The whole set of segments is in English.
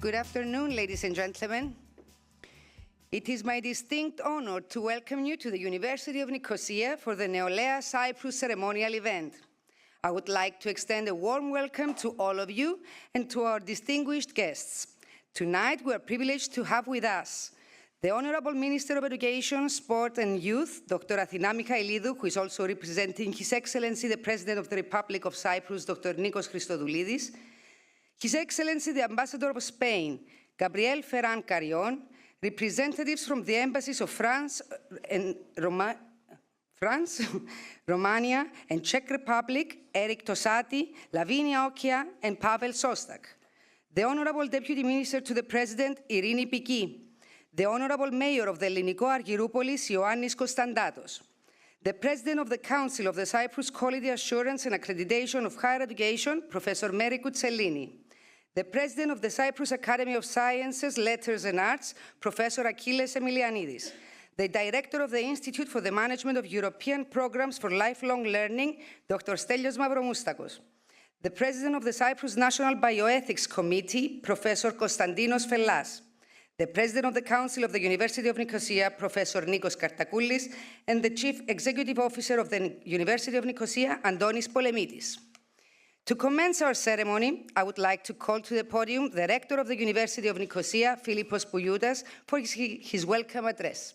Good afternoon, ladies and gentlemen. It is my distinct honor to welcome you to the University of Nicosia for the NEOLAiA Cyprus Ceremonial event. I would like to extend a warm welcome to all of you and to our distinguished guests. Tonight, we are privileged to have with us the Honorable Minister of Education, Sport and Youth, Dr. Athina Michailidou, who is also representing His Excellency the President of the Republic of Cyprus, Dr. Nikos Christodoulidis, His Excellency the Ambassador of Spain, Gabriel Ferran Carrion, representatives from the embassies of France and Romania and Czech Republic, Eric Tosati, Lavinia Okia, and Pavel Sostak, the Honorable Deputy Minister to the President, Irini Piki, the Honorable Mayor of the Ellinikon-Argyroupolis, Ioannis Konstantatos, the President of the Council of the Cyprus Quality Assurance and Accreditation of Higher Education, Professor Mary Koutselini, the President of the Cyprus Academy of Sciences, Letters and Arts, Professor Achilles Emilianidis, the Director of the Institute for the Management of European Programs for Lifelong Learning, Dr. Stelios Mavromoustakos, the President of the Cyprus National Bioethics Committee, Professor Konstantinos Fellas, the President of the Council of the University of Nicosia, Professor Nikos Kartakoulis, and the Chief Executive Officer of the University of Nicosia, Antonis Polemitis. To commence our ceremony, I would like to call to the podium the Rector of the University of Nicosia, Philippos Pouyioutas, for his welcome address.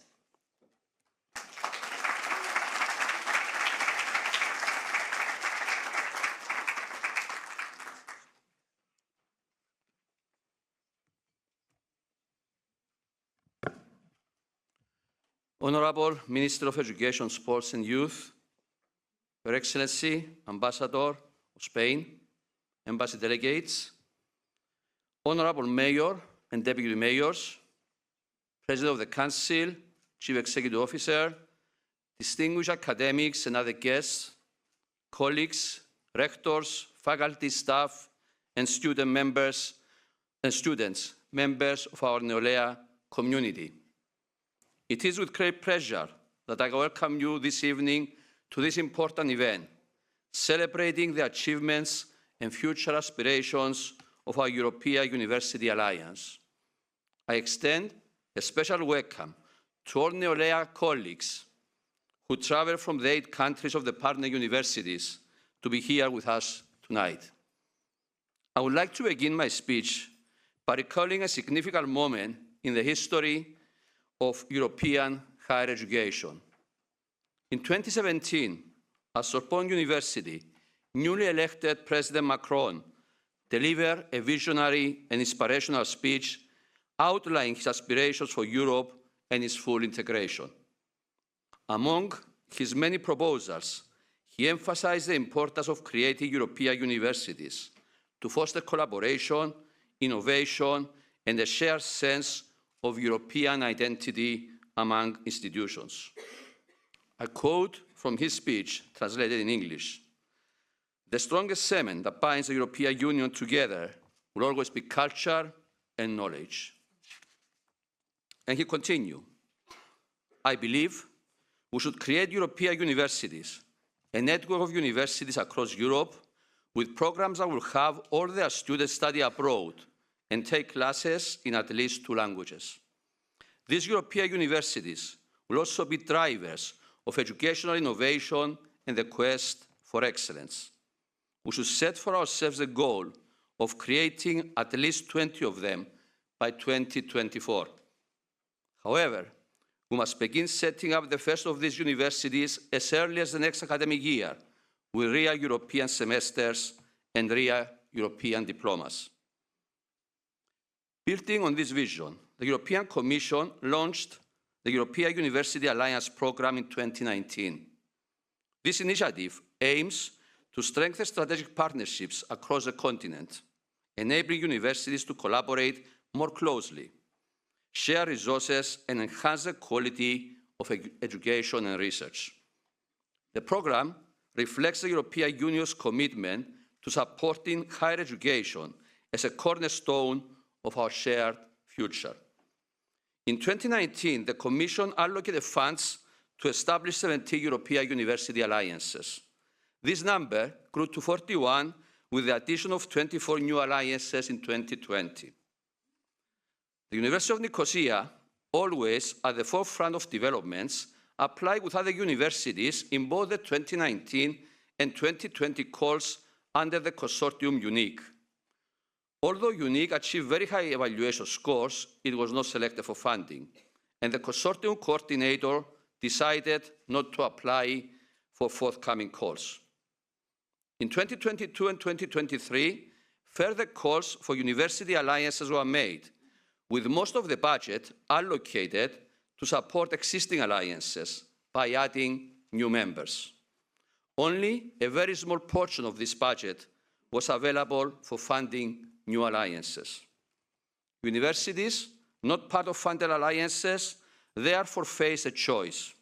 Honorable Minister of Education, Sports and Youth, Your Excellency, Ambassador of Spain, Embassy delegates, Honorable Mayor and Deputy Mayors, President of the Council, Chief Executive Officer, distinguished academics and other guests, colleagues, rectors, faculty, staff, and student members and students, members of our NEOLAiA community. It is with great pleasure that I welcome you this evening to this important event, celebrating the achievements and future aspirations of our European University Alliance. I extend a special welcome to all NEOLAiA colleagues who travel from the 8 countries of the partner universities to be here with us tonight. I would like to begin my speech by recalling a significant moment in the history of European higher education. In 2017, at Sorbonne University, newly elected President Macron delivered a visionary and inspirational speech outlining his aspirations for Europe and its full integration. Among his many proposals, he emphasized the importance of creating European universities to foster collaboration, innovation, and a shared sense of European identity among institutions. I quote from his speech, translated in English: "The strongest cement that binds the European Union together will always be culture and knowledge." And he continued, "I believe we should create European universities, a network of universities across Europe with programs that will have all their students study abroad and take classes in at least 2 languages. These European universities will also be drivers of educational innovation and the quest for excellence. We should set for ourselves the goal of creating at least 20 of them by 2024. However, we must begin setting up the first of these universities as early as the next academic year with real European semesters and real European diplomas. Building on this vision, the European Commission launched the European University Alliance Programme in 2019. This initiative aims to strengthen strategic partnerships across the continent, enabling universities to collaborate more closely, share resources, and enhance the quality of education and research. The programme reflects the European Union's commitment to supporting higher education as a cornerstone of our shared future. In 2019, the Commission allocated funds to establish 17 European University Alliances. This number grew to 41 with the addition of 24 new alliances in 2020. The University of Nicosia, always at the forefront of developments, applied with other universities in both the 2019 and 2020 calls under the consortium UNIQ. Although UNIQ achieved very high evaluation scores, it was not selected for funding, and the consortium coordinator decided not to apply for forthcoming calls. In 2022 and 2023, further calls for university alliances were made, with most of the budget allocated to support existing alliances by adding new members. Only a very small portion of this budget was available for funding new alliances. Universities, not part of funded alliances, therefore face a choice: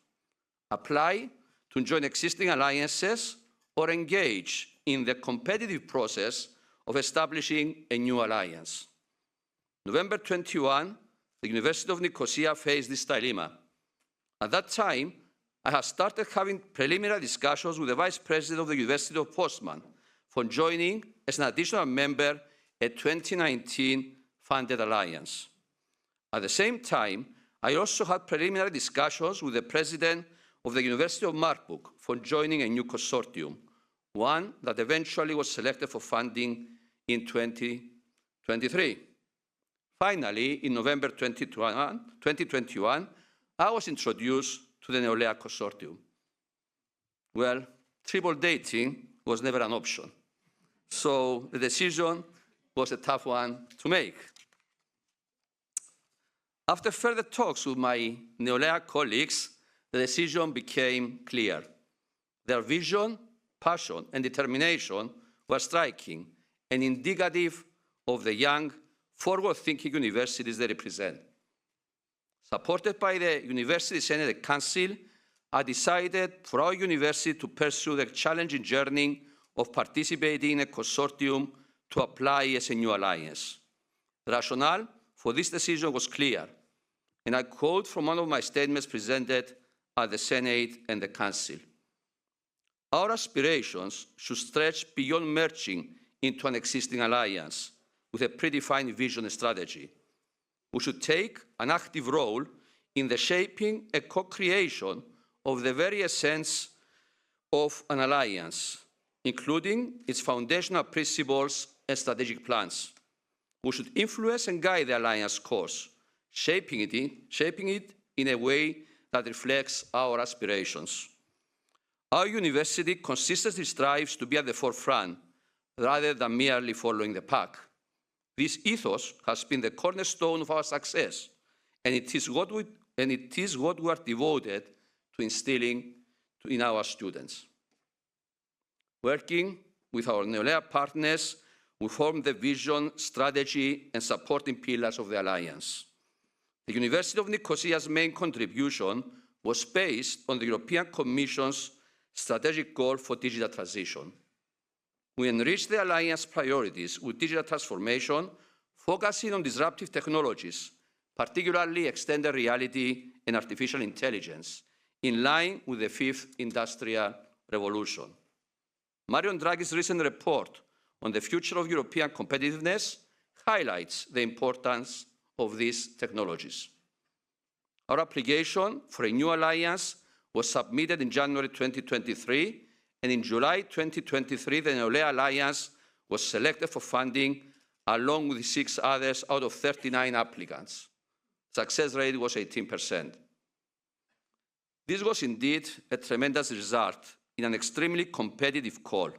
apply to join existing alliances or engage in the competitive process of establishing a new alliance. November 21, the University of Nicosia faced this dilemma. At that time, I had started having preliminary discussions with the Vice President of the University of Postman for joining as an additional member a 2019 funded alliance. At the same time, I also had preliminary discussions with the President of the University of Marburg for joining a new consortium, one that eventually was selected for funding in 2023. Finally, in November 2021, I was introduced to the NEOLAiA consortium. Well, triple dating was never an option, so the decision was a tough one to make. After further talks with my NEOLAiA colleagues, the decision became clear. Their vision, passion, and determination were striking and indicative of the young, forward-thinking universities they represent. Supported by the University Senate and Council, I decided for our university to pursue the challenging journey of participating in a consortium to apply as a new alliance. The rationale for this decision was clear, and I quote from one of my statements presented at the Senate and the Council. Our aspirations should stretch beyond merging into an existing alliance with a predefined vision and strategy. We should take an active role in the shaping and co-creation of the very essence of an alliance, including its foundational principles and strategic plans. We should influence and guide the alliance course, shaping it in a way that reflects our aspirations. Our university consistently strives to be at the forefront rather than merely following the pack. This ethos has been the cornerstone of our success, and it is what we are devoted to instilling in our students. Working with our NEOLAiA partners, we form the vision, strategy, and supporting pillars of the alliance. The University of Nicosia's main contribution was based on the European Commission's strategic goal for digital transition. We enriched the alliance priorities with digital transformation, focusing on disruptive technologies, particularly extended reality and artificial intelligence, in line with the fifth industrial revolution. Mario Draghi's recent report on the future of European competitiveness highlights the importance of these technologies. Our application for a new alliance was submitted in January 2023, and in July 2023, the NEOLAiA Alliance was selected for funding along with 6 others out of 39 applicants. Success rate was 18%. This was indeed a tremendous result in an extremely competitive call,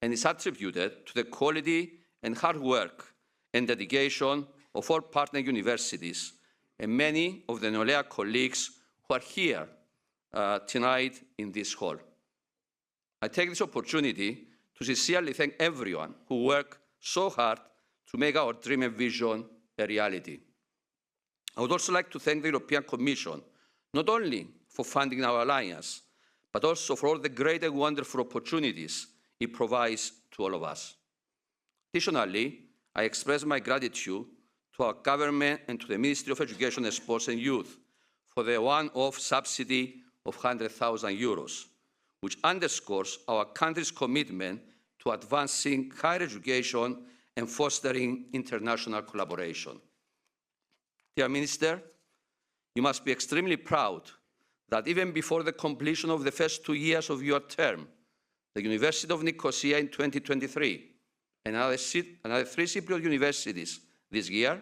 and is attributed to the quality and hard work and dedication of all partner universities and many of the NEOLAiA colleagues who are here tonight in this hall. I take this opportunity to sincerely thank everyone who worked so hard to make our dream and vision a reality. I would also like to thank the European Commission, not only for funding our alliance, but also for all the great and wonderful opportunities it provides to all of us. Additionally, I express my gratitude to our government and to the Ministry of Education and Sports and Youth for the one-off subsidy of €100,000, which underscores our country's commitment to advancing higher education and fostering international collaboration. Dear Minister, you must be extremely proud that even before the completion of the first 2 years of your term, the University of Nicosia in 2023 and another 3 Cypriot universities this year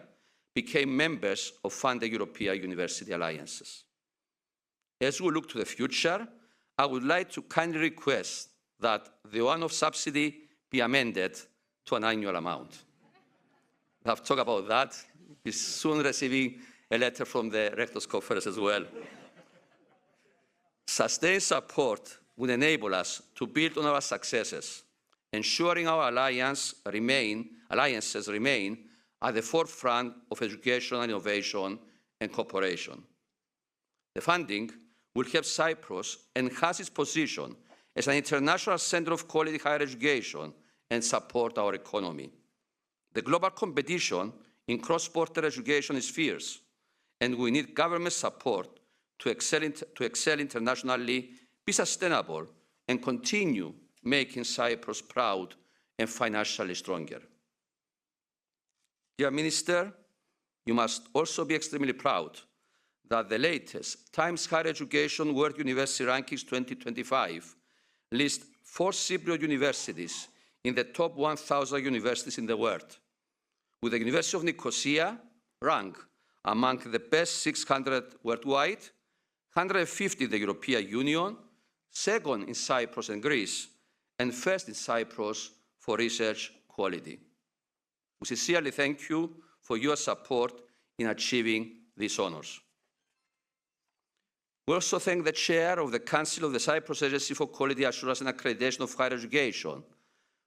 became members of funded European university alliances. As we look to the future, I would like to kindly request that the one-off subsidy be amended to an annual amount. We have talked about that. We're soon receiving a letter from the Rectors Conference as well. Sustained support will enable us to build on our successes, ensuring our alliances remain at the forefront of educational innovation and cooperation. The funding will help Cyprus enhance its position as an international center of quality higher education and support our economy. The global competition in cross-border education is fierce, and we need government support to excel internationally, be sustainable, and continue making Cyprus proud and financially stronger. Dear Minister, you must also be extremely proud that the latest Times Higher Education World University Rankings 2025 lists 4 Cypriot universities in the top 1,000 universities in the world, with the University of Nicosia ranked among the best 600 worldwide, 150 in the European Union, second in Cyprus and Greece, and first in Cyprus for research quality. We sincerely thank you for your support in achieving these honors. We also thank the Chair of the Council of the Cyprus Agency for Quality Assurance and Accreditation of Higher Education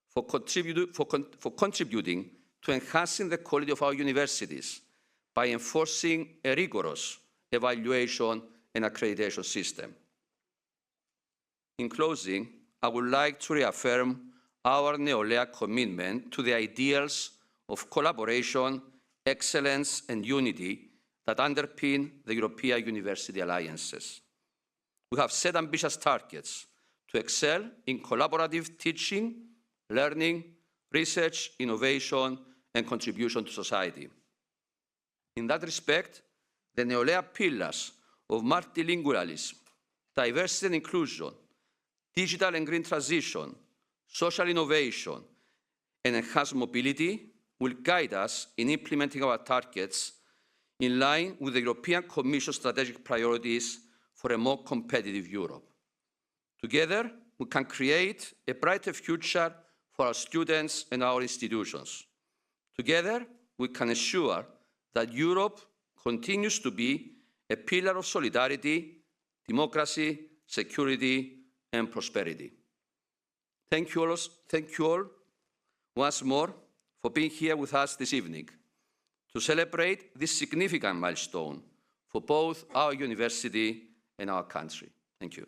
for contributing to enhancing the quality of our universities by enforcing a rigorous evaluation and accreditation system. In closing, I would like to reaffirm our NEOLAiA commitment to the ideals of collaboration, excellence, and unity that underpin the European University Alliances. We have set ambitious targets to excel in collaborative teaching, learning, research, innovation, and contribution to society. In that respect, the NEOLAiA pillars of multilingualism, diversity and inclusion, digital and green transition, social innovation, and enhanced mobility will guide us in implementing our targets in line with the European Commission strategic priorities for a more competitive Europe. Together, we can create a brighter future for our students and our institutions. Together, we can ensure that Europe continues to be a pillar of solidarity, democracy, security, and prosperity. Thank you all once more for being here with us this evening to celebrate this significant milestone for both our university and our country. Thank you.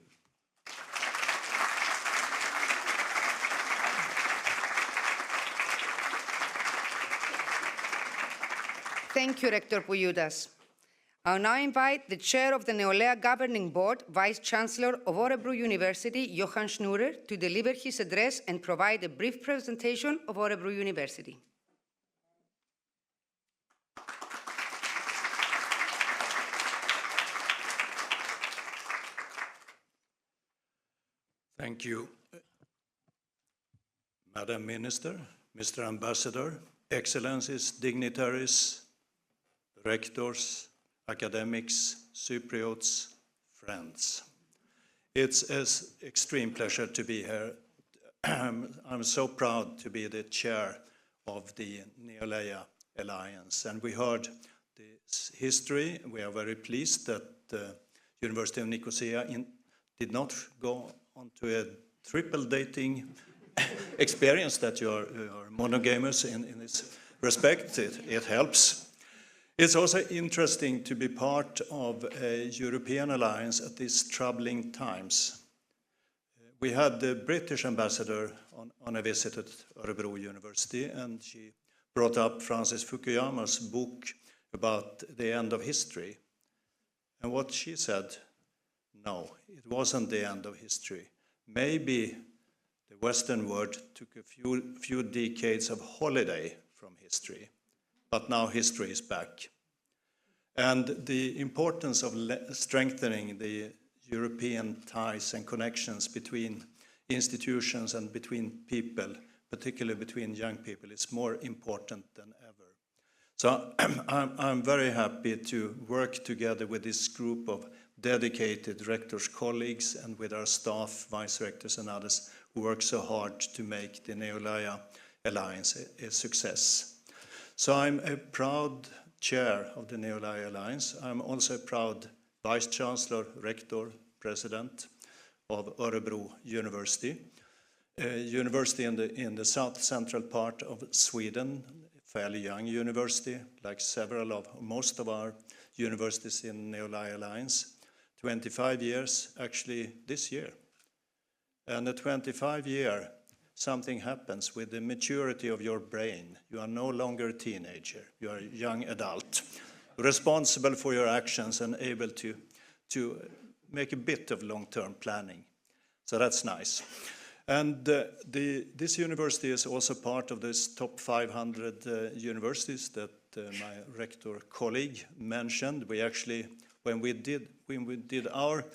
Thank you, Rector Pouyioutas. I now invite the Chair of the NEOLAiA Governing Board, Vice-Chancellor of Örebro University, Johann Schnurrer, to deliver his address and provide a brief presentation of Örebro University. Thank you, Madam Minister, Mr. Ambassador, Excellencies, dignitaries, rectors, academics, Cypriots, friends. It's an extreme pleasure to be here. I'm so proud to be the chair of the NEOLAiA Alliance. And we heard this history. We are very pleased that the University of Nicosia did not go onto a triple dating experience, that you are monogamous in this respect. It helps. It's also interesting to be part of a European alliance at these troubling times. We had the British ambassador on a visit at Örebro University, and she brought up Francis Fukuyama's book about the end of history. And what she said, no, it wasn't the end of history. Maybe the Western world took a few decades of holiday from history, but now history is back. And the importance of strengthening the European ties and connections between institutions and between people, particularly between young people, is more important than ever. So I'm very happy to work together with this group of dedicated rectors colleagues and with our staff, vice rectors and others who work so hard to make the NEOLAiA Alliance a success. So I'm a proud chair of the NEOLAiA Alliance. I'm also a proud vice chancellor, rector, president of Örebro University, a university in the south central part of Sweden, a fairly young university, like most of our universities in NEOLAiA Alliance. 25 years, actually this year. And at 25 years, something happens with the maturity of your brain. You are no longer a teenager, you are a young adult, responsible for your actions and able to make a bit of long-term planning. So that's nice. And this university is also part of this top 500 universities that my rector colleague mentioned. We actually, when we did our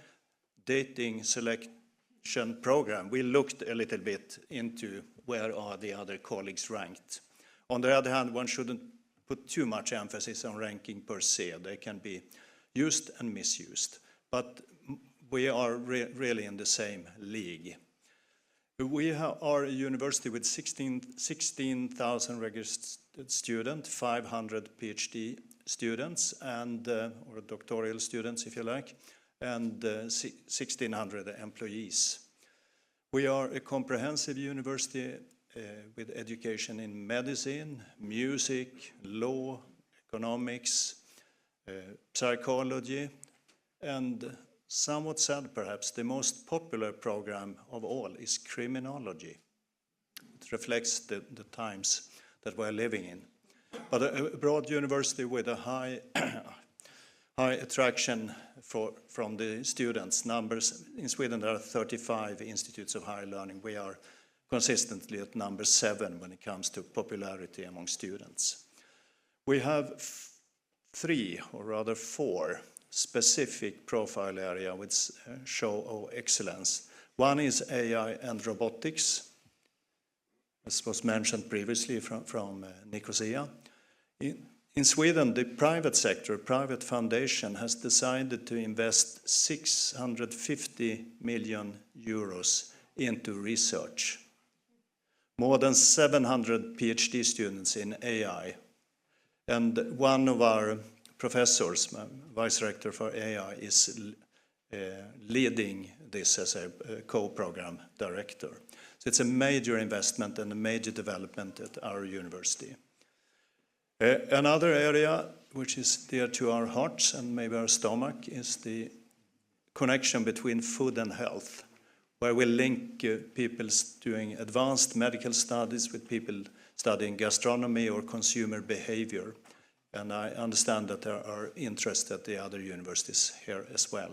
dating selection program, we looked a little bit into where are the other colleagues ranked. On the other hand, one shouldn't put too much emphasis on ranking per se. They can be used and misused. But we are really in the same league. We are a university with 16,000 registered students, 500 PhD students, and or doctoral students, if you like, and 1,600 employees. We are a comprehensive university with education in medicine, music, law, economics, psychology, and somewhat sad perhaps, the most popular program of all is criminology. It reflects the times that we're living in. But a broad university with a high attraction from the students. Numbers in Sweden, there are 35 institutes of higher learning. We are consistently at number 7 when it comes to popularity among students. We have 3, or rather 4, specific profile area which show of excellence. One is AI and robotics. This was mentioned previously from Nicosia. In Sweden, the private sector, private foundation, has decided to invest 650 million euros into research. More than 700 PhD students in AI. And one of our professors, vice rector for AI, is leading this as a co-program director. So it's a major investment and a major development at our university. Another area which is dear to our hearts and maybe our stomach is the connection between food and health, where we link people doing advanced medical studies with people studying gastronomy or consumer behavior. And I understand that there are interests at the other universities here as well.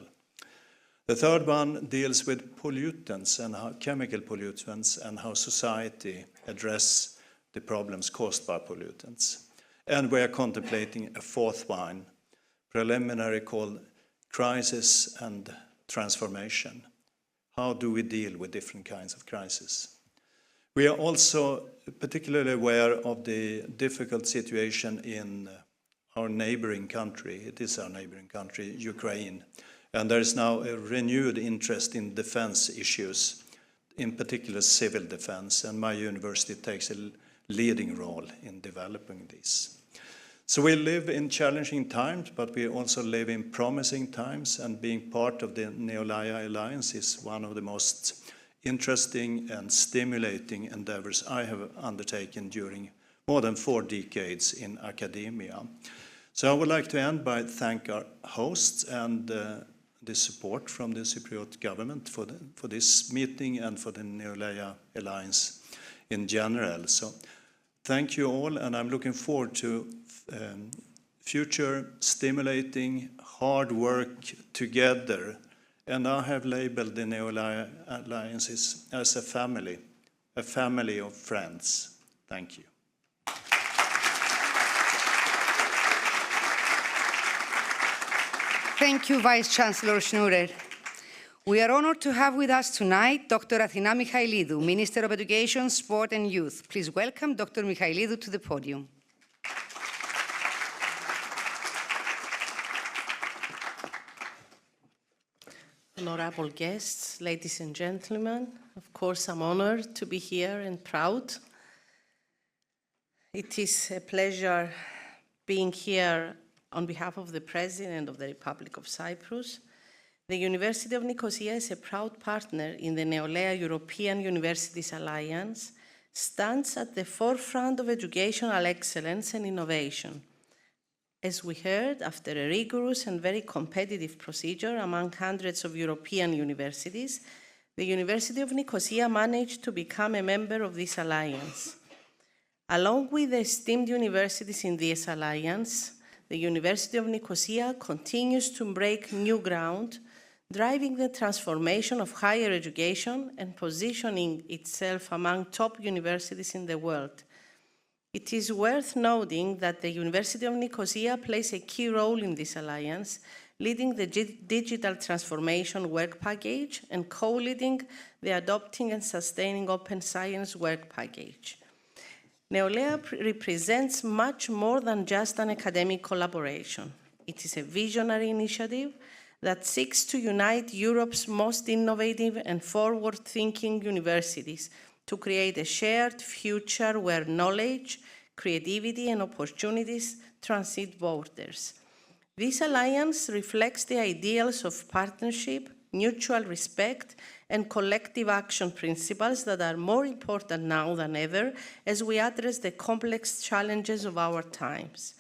The third one deals with pollutants and how chemical pollutants and how society address the problems caused by pollutants. And we are contemplating a fourth one, preliminary, called crisis and transformation. How do we deal with different kinds of crises? We are also particularly aware of the difficult situation in our neighboring country. It is our neighboring country, Ukraine. And there is now a renewed interest in defense issues, in particular civil defense, and my university takes a leading role in developing these. So we live in challenging times, but we also live in promising times, and being part of the NEOLAiA Alliance is one of the most interesting and stimulating endeavors I have undertaken during more than 4 decades in academia. So I would like to end by thanking our hosts and the support from the Cypriot government for this meeting and for the NEOLAiA Alliance in general. So thank you all, and I'm looking forward to future stimulating hard work together. And I have labeled the NEOLAiA Alliances as a family of friends. Thank you. Thank you, Vice-Chancellor Schnurrer. We are honored to have with us tonight Dr. Athina Michailidou, Minister of Education, Sport and Youth. Please welcome Dr. Michailidou to the podium. Honorable guests, ladies and gentlemen, of course I'm honored to be here and proud. It is a pleasure being here on behalf of the President of the Republic of Cyprus. The University of Nicosia is a proud partner in the NEOLAiA European Universities Alliance, stands at the forefront of educational excellence and innovation. As we heard, after a rigorous and very competitive procedure among hundreds of European universities, the University of Nicosia managed to become a member of this alliance. Along with the esteemed universities in this alliance, the University of Nicosia continues to break new ground, driving the transformation of higher education and positioning itself among top universities in the world. It is worth noting that the University of Nicosia plays a key role in this alliance, leading the digital transformation work package and co-leading the adopting and sustaining open science work package. NEOLAiA represents much more than just an academic collaboration. It is a visionary initiative that seeks to unite Europe's most innovative and forward-thinking universities to create a shared future where knowledge, creativity, and opportunities transcend borders. This alliance reflects the ideals of partnership, mutual respect, and collective action principles that are more important now than ever as we address the complex challenges of our times.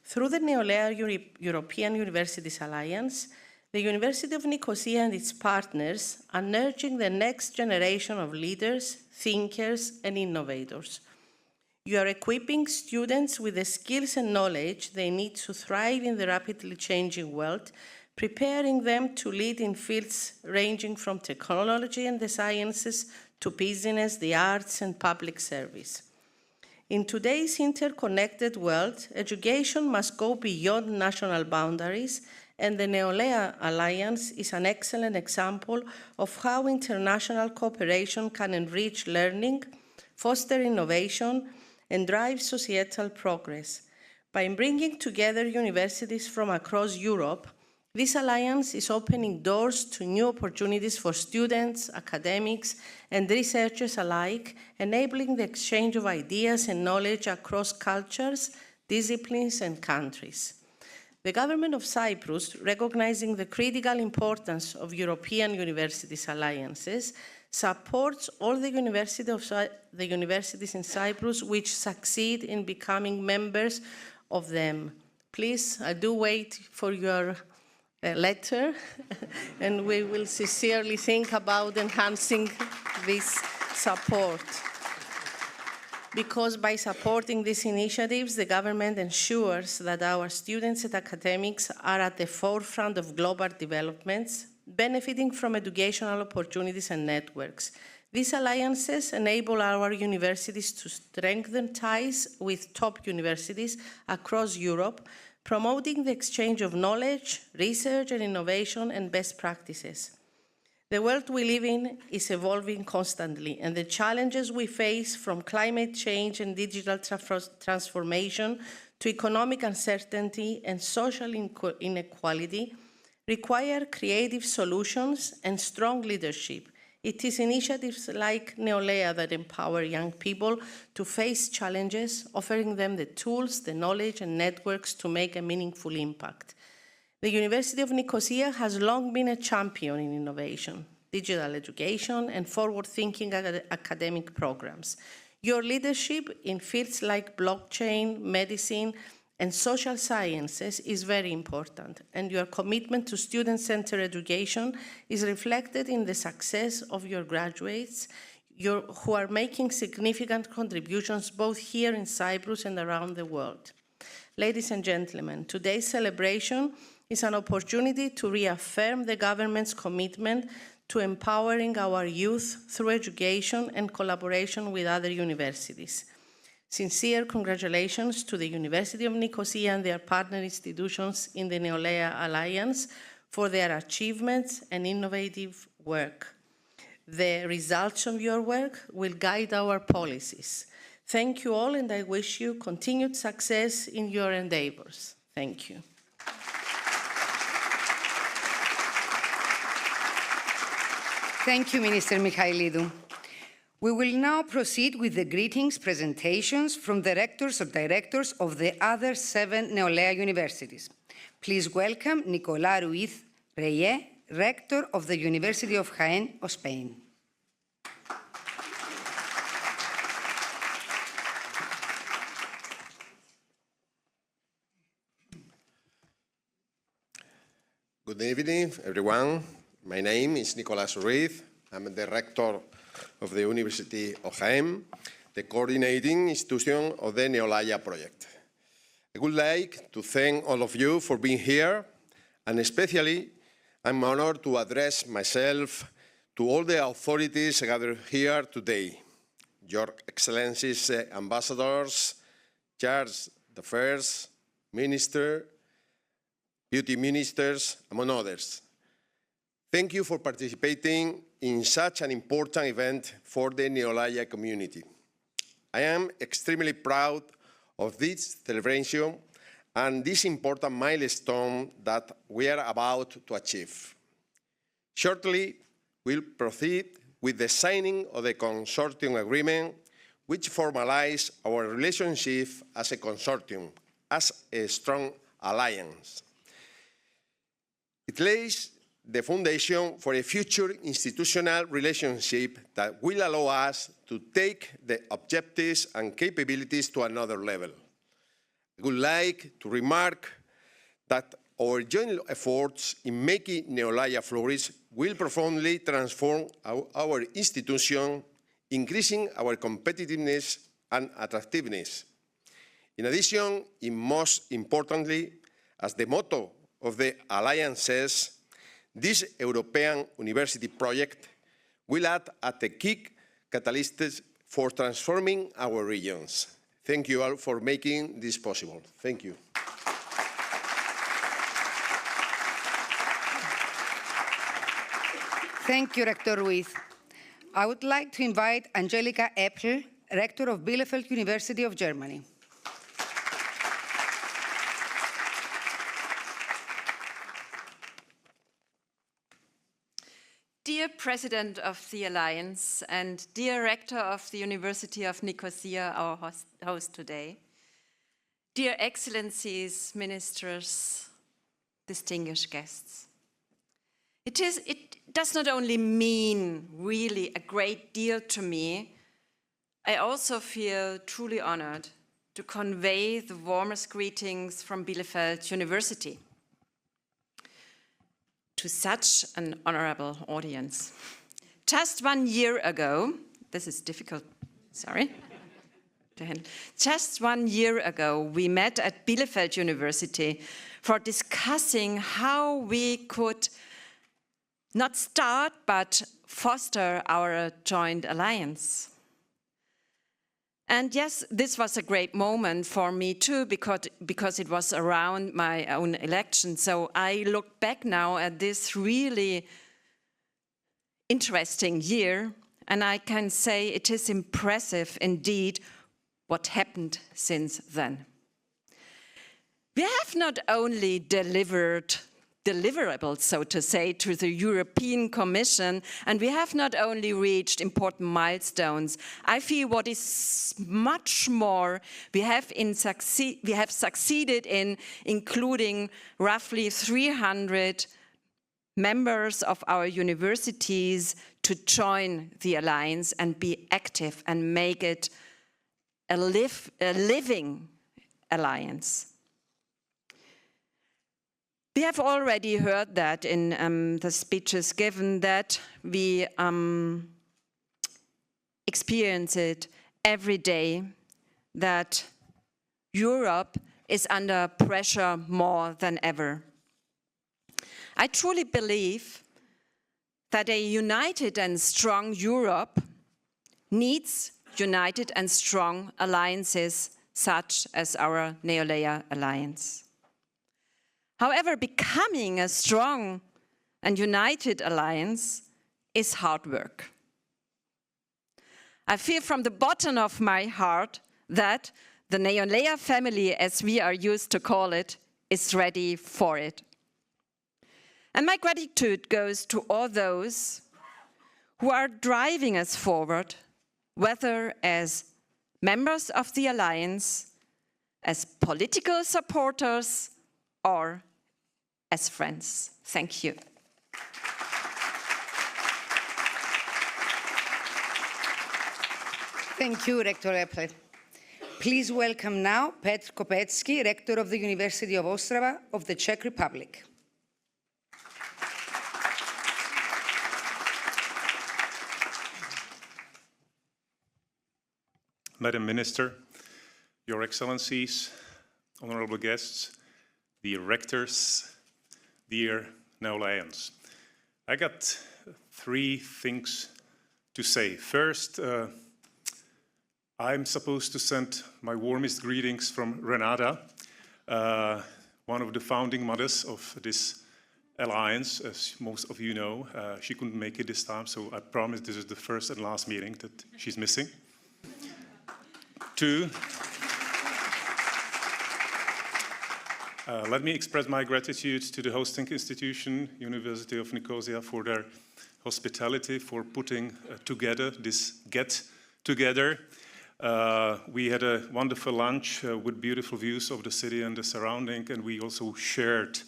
Through the NEOLAiA European Universities Alliance, the University of Nicosia and its partners are nurturing the next generation of leaders, thinkers, and innovators. You are equipping students with the skills and knowledge they need to thrive in the rapidly changing world, preparing them to lead in fields ranging from technology and the sciences to business, the arts, and public service. In today's interconnected world, education must go beyond national boundaries, and the NEOLAiA Alliance is an excellent example of how international cooperation can enrich learning, foster innovation, and drive societal progress. By bringing together universities from across Europe, this alliance is opening doors to new opportunities for students, academics, and researchers alike, enabling the exchange of ideas and knowledge across cultures, disciplines, and countries. The government of Cyprus, recognizing the critical importance of European universities alliances, supports all the universities in Cyprus which succeed in becoming members of them. Please, I do wait for your letter, and we will sincerely think about enhancing this support. Because by supporting these initiatives, the government ensures that our students and academics are at the forefront of global developments, benefiting from educational opportunities and networks. These alliances enable our universities to strengthen ties with top universities across Europe, promoting the exchange of knowledge, research, and innovation and best practices. The world we live in is evolving constantly, and the challenges we face, from climate change and digital transformation to economic uncertainty and social inequality, require creative solutions and strong leadership. It is initiatives like NEOLAiA that empower young people to face challenges, offering them the tools, the knowledge, and networks to make a meaningful impact. The University of Nicosia has long been a champion in innovation, digital education, and forward-thinking academic programs. Your leadership in fields like blockchain, medicine, and social sciences is very important, and your commitment to student-centered education is reflected in the success of your graduates who are making significant contributions both here in Cyprus and around the world. Ladies and gentlemen, today's celebration is an opportunity to reaffirm the government's commitment to empowering our youth through education and collaboration with other universities. Sincere congratulations to the University of Nicosia and their partner institutions in the NEOLAiA Alliance for their achievements and innovative work. The results of your work will guide our policies. Thank you all, and I wish you continued success in your endeavors. Thank you. Thank you, Minister Michailidou. We will now proceed with the greetings presentations from the rectors or directors of the other 7 NEOLAiA universities. Please welcome Nicolás Ruiz Reyes, Rector of the University of Jaén of Spain. Good evening, everyone. My name is Nicolás Ruiz. I'm the Rector of the University of Jaén, the coordinating institution of the NEOLAiA project. I would like to thank all of you for being here, and especially I'm honored to address myself to all the authorities gathered here today, Your Excellencies, ambassadors, chairs, the first, minister, beauty ministers, among others. Thank you for participating in such an important event for the NEOLAiA community. I am extremely proud of this celebration and this important milestone that we are about to achieve. Shortly, we'll proceed with the signing of the consortium agreement, which formalizes our relationship as a consortium, as a strong alliance. It lays the foundation for a future institutional relationship that will allow us to take the objectives and capabilities to another level. I would like to remark that our joint efforts in making NEOLAiA flourish will profoundly transform our institution, increasing our competitiveness and attractiveness. In addition, and most importantly, as the motto of the Alliance says, this European university project will act as a key catalyst for transforming our regions. Thank you all for making this possible. Thank you. Thank you, Rector Ruiz. I would like to invite Angelika Eppel, Rector of Bielefeld University of Germany. Dear President of the Alliance and dear Rector of the University of Nicosia, our host today, dear Excellencies, Ministers, distinguished guests. It does not only mean really a great deal to me, I also feel truly honored to convey the warmest greetings from Bielefeld University to such an honorable audience. Just 1 year ago, this is difficult, sorry, to handle. Just 1 year ago, we met at Bielefeld University for discussing how we could not start, but foster our joint alliance. And yes, this was a great moment for me too, because it was around my own election. So I look back now at this really interesting year, and I can say it is impressive indeed what happened since then. We have not only delivered deliverables, so to say, to the European Commission, and we have not only reached important milestones. I feel what is much more, we have succeeded in including roughly 300 members of our universities to join the Alliance and be active and make it a living alliance. We have already heard that in the speeches given, that we experience it every day, that Europe is under pressure more than ever. I truly believe that a united and strong Europe needs united and strong alliances such as our NEOLAiA alliance. However, becoming a strong and united alliance is hard work. I feel from the bottom of my heart that the NEOLAiA family, as we are used to call it, is ready for it. And my gratitude goes to all those who are driving us forward, whether as members of the alliance, as political supporters, or as friends. Thank you. Thank you, Rector Eppler. Please welcome now Petr Kopecký, Rector of the University of Ostrava of the Czech Republic. Madam Minister, Your Excellencies, honorable guests, dear rectors, dear NEOLAians. I got 3 things to say. First, I'm supposed to send my warmest greetings from Renata, one of the founding mothers of this alliance, as most of you know. She couldn't make it this time, so I promise this is the first and last meeting that she's missing. 2, let me express my gratitude to the hosting institution, University of Nicosia, for their hospitality, for putting together this get-together. We had a wonderful lunch with beautiful views of the city and the surrounding, and we also shared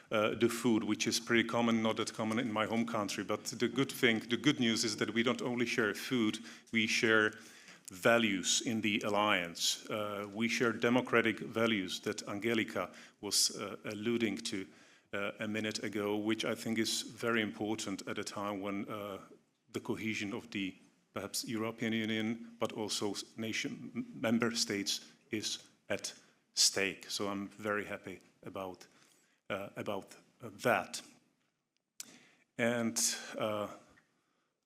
the food, which is pretty common, not that common in my home country. But the good news is that we don't only share food, we share values in the alliance. We share democratic values that Angelika was alluding to a minute ago, which I think is very important at a time when the cohesion of the perhaps European Union, but also member states is at stake. So I'm very happy about that. And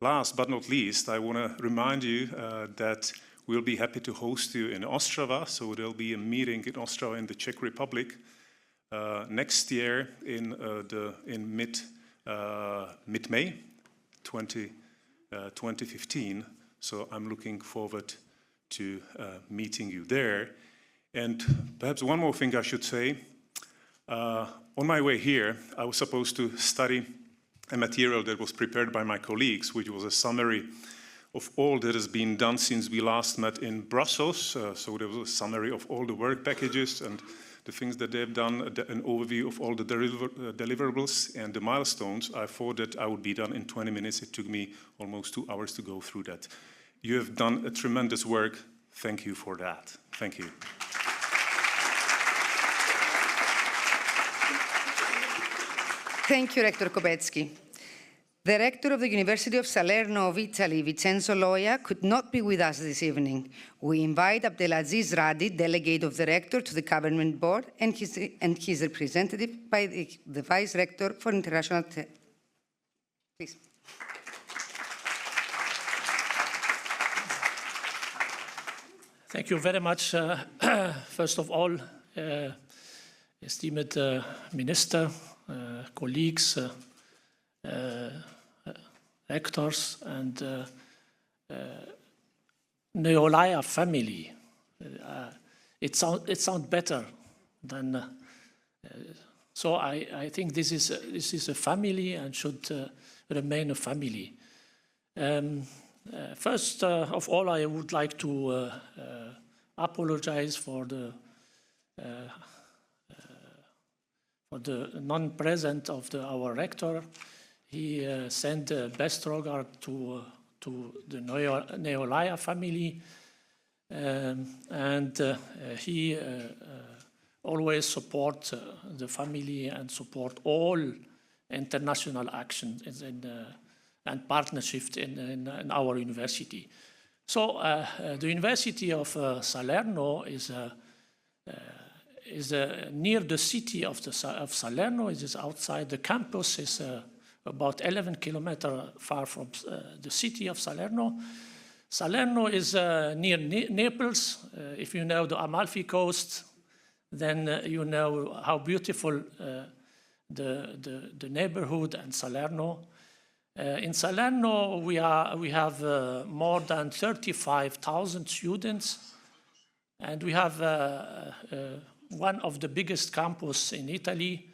last but not least, I want to remind you that we'll be happy to host you in Ostrava. So there'll be a meeting in Ostrava in the Czech Republic next year in mid-May 2015. So I'm looking forward to meeting you there. And perhaps one more thing I should say. On my way here, I was supposed to study a material that was prepared by my colleagues, which was a summary of all that has been done since we last met in Brussels. So there was a summary of all the work packages and the things that they've done, an overview of all the deliverables and the milestones. I thought that I would be done in 20 minutes. It took me almost 2 hours to go through that. You have done a tremendous work. Thank you for that. Thank you. Thank you, Rector Kopecký. The rector of the University of Salerno of Italy, Vincenzo Loia, could not be with us this evening. We invite Abdelaziz Radi, delegate of the rector to the government board, and his representative by the vice rector for international. Please. Thank you very much. First of all, esteemed Minister, colleagues, rectors, and NEOLAiA family. It sounds better than. So I think this is a family and should remain a family. First of all, I would like to apologize for the non-present of our rector. He sent best regard to the NEOLAiA family, and he always support the family and support all international actions and partnerships in our university. So the University of Salerno is near the city of Salerno. It is outside the campus. Is about 11 kilometers far from the city of Salerno. Salerno is near Naples. If you know the Amalfi Coast, then you know how beautiful the neighborhood and Salerno. In Salerno, we have more than 35,000 students, and we have one of the biggest campus in Italy.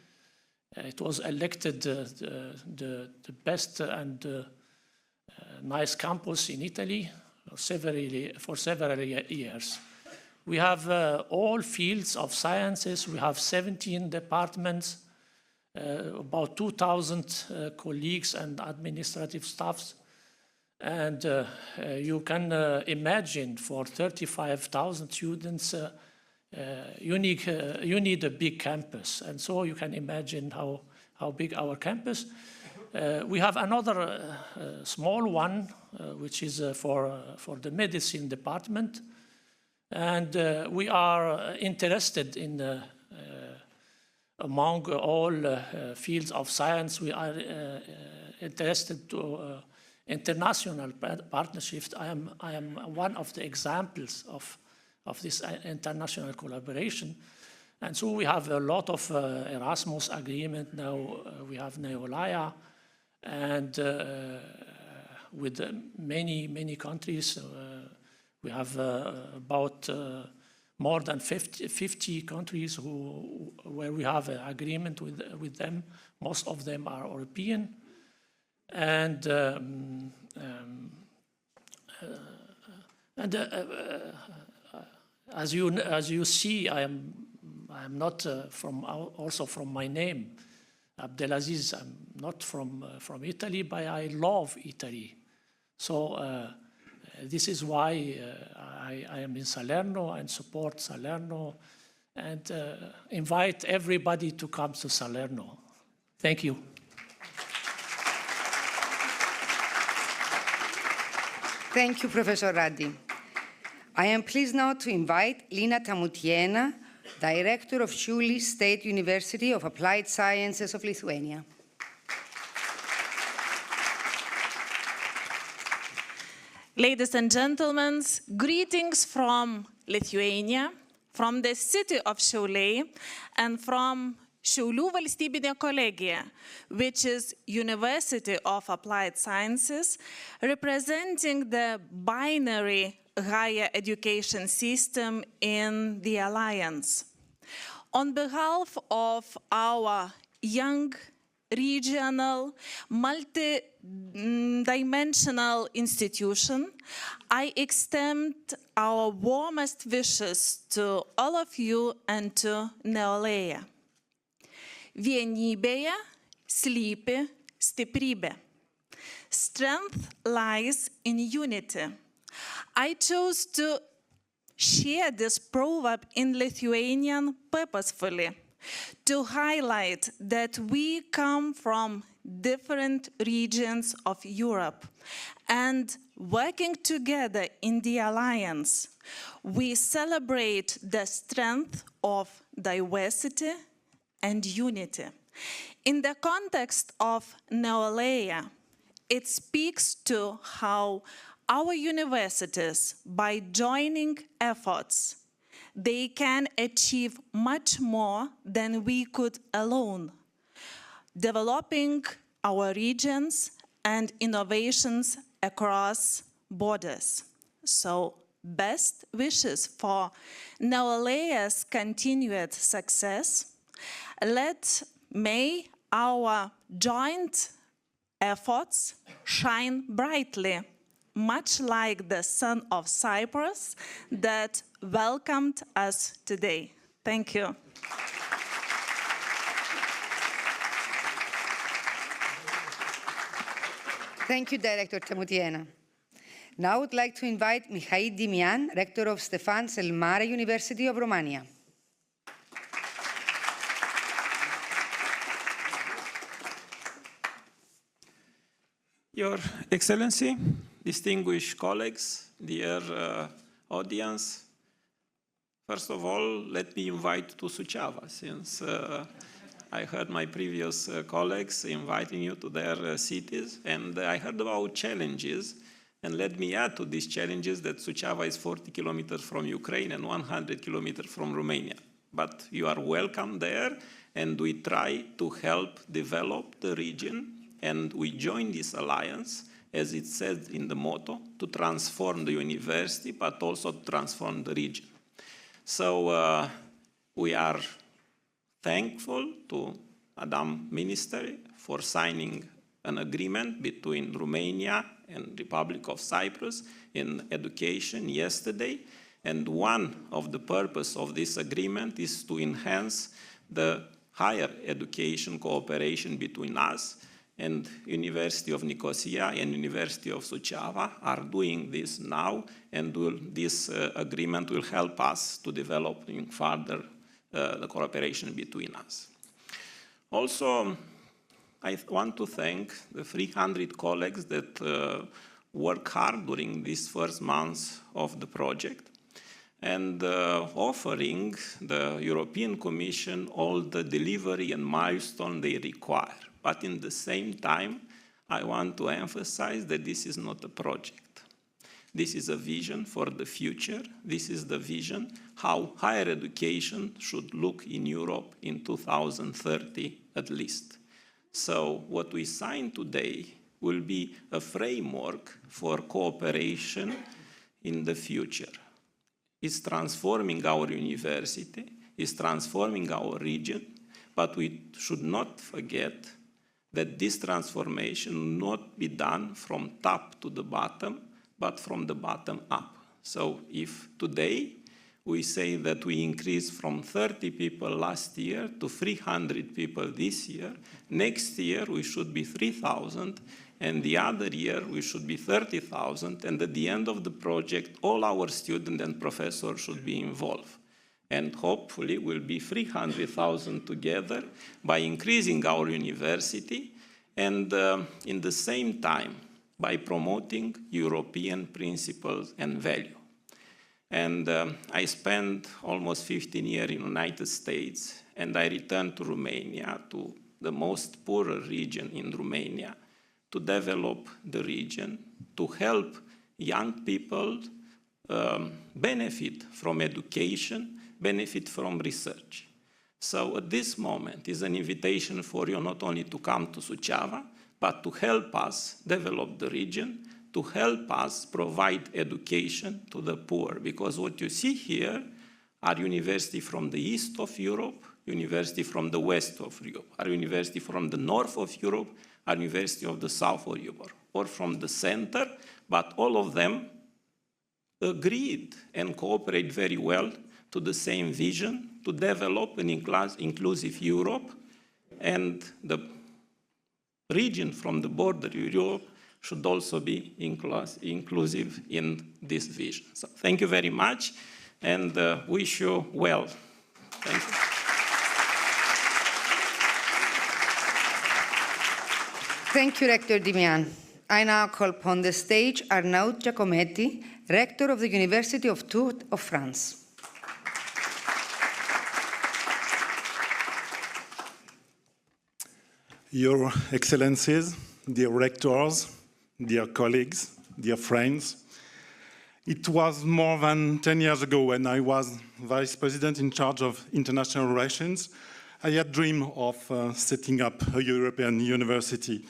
It was elected the best and nice campus in Italy for several years. We have all fields of sciences. We have 17 departments, about 2,000 colleagues and administrative staffs. And you can imagine for 35,000 students, you need a big campus. And so you can imagine how big our campus. We have another small one, which is for the medicine department. And we are interested in, among all fields of science, we are interested to international partnerships. I am one of the examples of this international collaboration. And so we have a lot of Erasmus agreement now. We have NEOLAiA, and with many countries. We have about more than 50 countries where we have an agreement with them. Most of them are European. And as you see, I am not also from my name, Abdelaziz. I'm not from Italy, but I love Italy. So this is why I am in Salerno and support Salerno and invite everybody to come to Salerno. Thank you. Thank you, Professor Raddi. I am pleased now to invite Lina Tamutiena, Director of Šiaulių State University of Applied Sciences of Lithuania. Ladies and gentlemen, greetings from Lithuania, from the city of Šiauliai, and from Šiaulių valstybinė kolegija, which is University of Applied Sciences, representing the binary higher education system in the Alliance. On behalf of our young, regional, multi-dimensional institution, I extend our warmest wishes to all of you and to NEOLAiA. Vienybėje slypi stiprybė. Strength lies in unity. I chose to share this proverb in Lithuanian purposefully to highlight that we come from different regions of Europe, and working together in the Alliance, we celebrate the strength of diversity and unity. In the context of NEOLAiA, it speaks to how our universities, by joining efforts, they can achieve much more than we could alone, developing our regions and innovations across borders. So, best wishes for NEOLAiA's continued success. May our joint efforts shine brightly, much like the sun of Cyprus that welcomed us today. Thank you. Thank you, Director Tamutiena. Now I would like to invite Mihai Dimian, Rector of Stefan cel Mare University of Romania. Your Excellency, distinguished colleagues, dear audience, first of all, let me invite to Suceava, since I heard my previous colleagues inviting you to their cities, and I heard about challenges And let me add to these challenges that Suceava is 40 kilometers from Ukraine and 100 kilometers from Romania. But you are welcome there, and we try to help develop the region, and we join this alliance, as it says in the motto, to transform the university, but also to transform the region. So we are thankful to Madam Minister for signing an agreement between Romania and Republic of Cyprus in education yesterday. And one of the purposes of this agreement is to enhance the higher education cooperation between us, and University of Nicosia and University of Suceava are doing this now, and this agreement will help us to develop further the cooperation between us. Also, I want to thank the 300 colleagues that work hard during these first months of the project, and offering the European Commission all the delivery and milestone they require. But in the same time, I want to emphasize that this is not a project. This is a vision for the future. This is the vision how higher education should look in Europe in 2030 at least. So what we signed today will be a framework for cooperation in the future. It's transforming our university, it's transforming our region, but we should not forget that this transformation will not be done from top to the bottom, but from the bottom up. So if today we say that we increased from 30 people last year to 300 people this year, next year we should be 3,000, and the other year we should be 30,000, and at the end of the project, all our students and professors should be involved. And hopefully we'll be 300,000 together by increasing our university, and in the same time by promoting European principles and value. And I spent almost 15 years in the United States, and I returned to Romania, to the most poorer region in Romania, to develop the region, to help young people benefit from education, benefit from research. So at this moment is an invitation for you not only to come to Suceava, but to help us develop the region, to help us provide education to the poor. Because what you see here are universities from the east of Europe, university from the west of Europe, are university from the north of Europe, are university of the south of Europe, or from the center, but all of them agreed and cooperate very well to the same vision, to develop an inclusive Europe, and the region from the border of Europe should also be inclusive in this vision. So thank you very much, and wish you well. Thank you. Thank you, Rector Dimian. I now call upon the stage Arnaud Giacometti, Rector of the University of Tours of France. Your Excellencies, dear rectors, dear colleagues, dear friends, it was more than 10 years ago when I was Vice President in charge of international relations. I had dreamed of setting up a European university.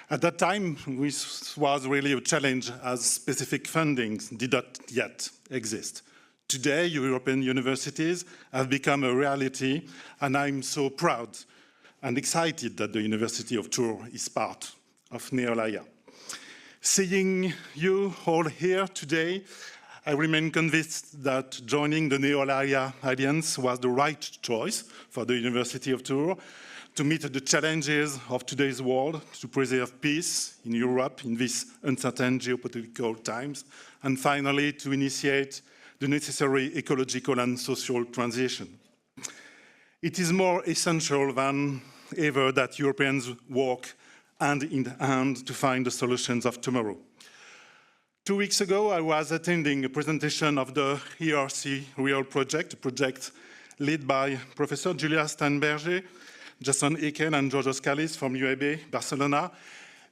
At that time, this was really a challenge as specific fundings did not yet exist. Today, European universities have become a reality, and I'm so proud and excited that the University of Tours is part of NEOLAiA. Seeing you all here today, I remain convinced that joining the NEOLAiA Alliance was the right choice for the University of Tours to meet the challenges of today's world, to preserve peace in Europe in these uncertain geopolitical times, and finally to initiate the necessary ecological and social transition. It is more essential than ever that Europeans work hand in hand to find the solutions of tomorrow. 2 weeks ago, I was attending a presentation of the ERC Real project, a project led by Professor Julia Steinberger, Jason Eken, and Georgios Kallis from UAB Barcelona.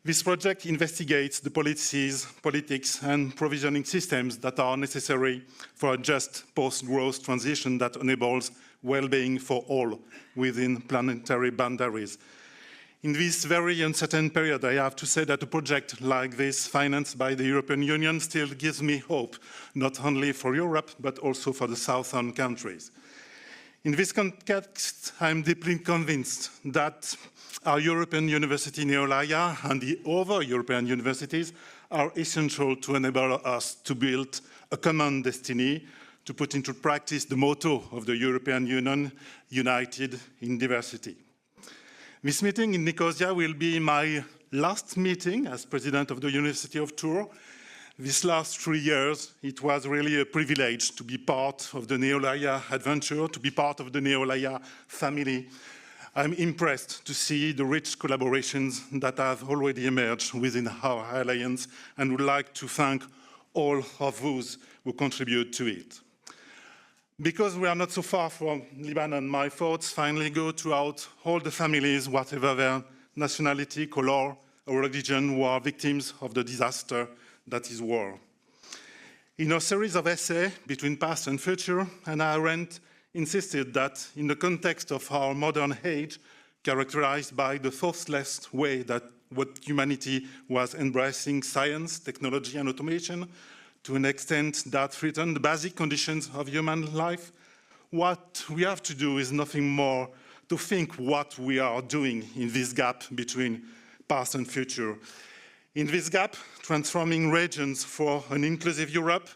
This project investigates the policies, politics, and provisioning systems that are necessary for a just post-growth transition that enables well-being for all within planetary boundaries. In this very uncertain period, I have to say that a project like this, financed by the European Union, still gives me hope, not only for Europe, but also for the southern countries. In this context, I'm deeply convinced that our European University, NEOLAiA, and the other European universities are essential to enable us to build a common destiny, to put into practice the motto of the European Union, united in diversity. This meeting in Nicosia will be my last meeting as president of the University of Tours. These last 3 years, it was really a privilege to be part of the NEOLAiA adventure, to be part of the NEOLAiA family. I'm impressed to see the rich collaborations that have already emerged within our alliance, and would like to thank all of those who contribute to it. Because we are not so far from Lebanon, my thoughts finally go throughout all the families, whatever their nationality, color, or religion, who are victims of the disaster that is war. In a series of essays between past and future, Hannah Arendt insisted that in the context of our modern age, characterized by the thoughtless way that what humanity was embracing science, technology, and automation, to an extent that threatened the basic conditions of human life, what we have to do is nothing more to think what we are doing in this gap between past and future. In this gap, transforming regions for an inclusive Europe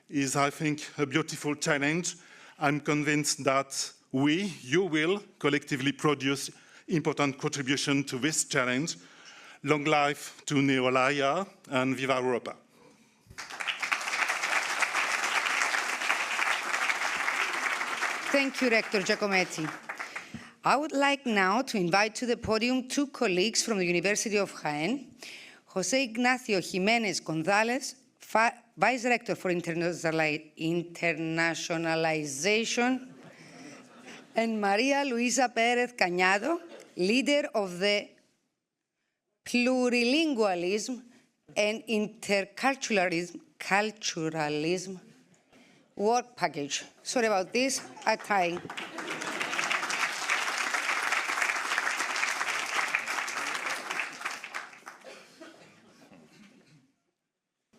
is, I think, a beautiful challenge. I'm convinced that you will collectively produce important contribution to this challenge. Long life to NEOLAiA and Viva Europa. Thank you, Rector Giacometti. I would like now to invite to the podium two colleagues from the University of Jaén, José Ignacio Jiménez González, Vice Rector for Internationalization, and Maria Luisa Pérez Cañado, leader of the Plurilingualism and Interculturalism work package. Sorry about this, I'm trying.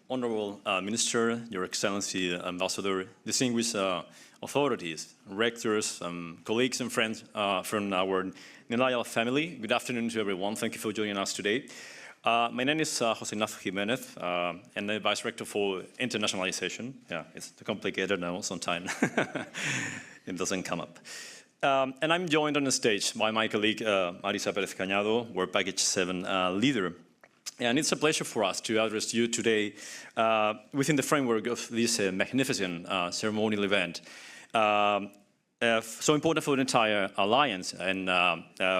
Honorable Minister, Your Excellency, Ambassador, distinguished authorities, rectors, colleagues and friends from our NEOLAiA family, good afternoon to everyone. Thank you for joining us today. My name is José Ignacio Jiménez, and I'm Vice Rector for Internationalization. Yeah, it's complicated now sometimes. It doesn't come up. And I'm joined on the stage by my colleague, Marisa Pérez Cañado, Work Package 7 leader. And it's a pleasure for us to address you today within the framework of this magnificent ceremonial event. So important for the entire alliance, and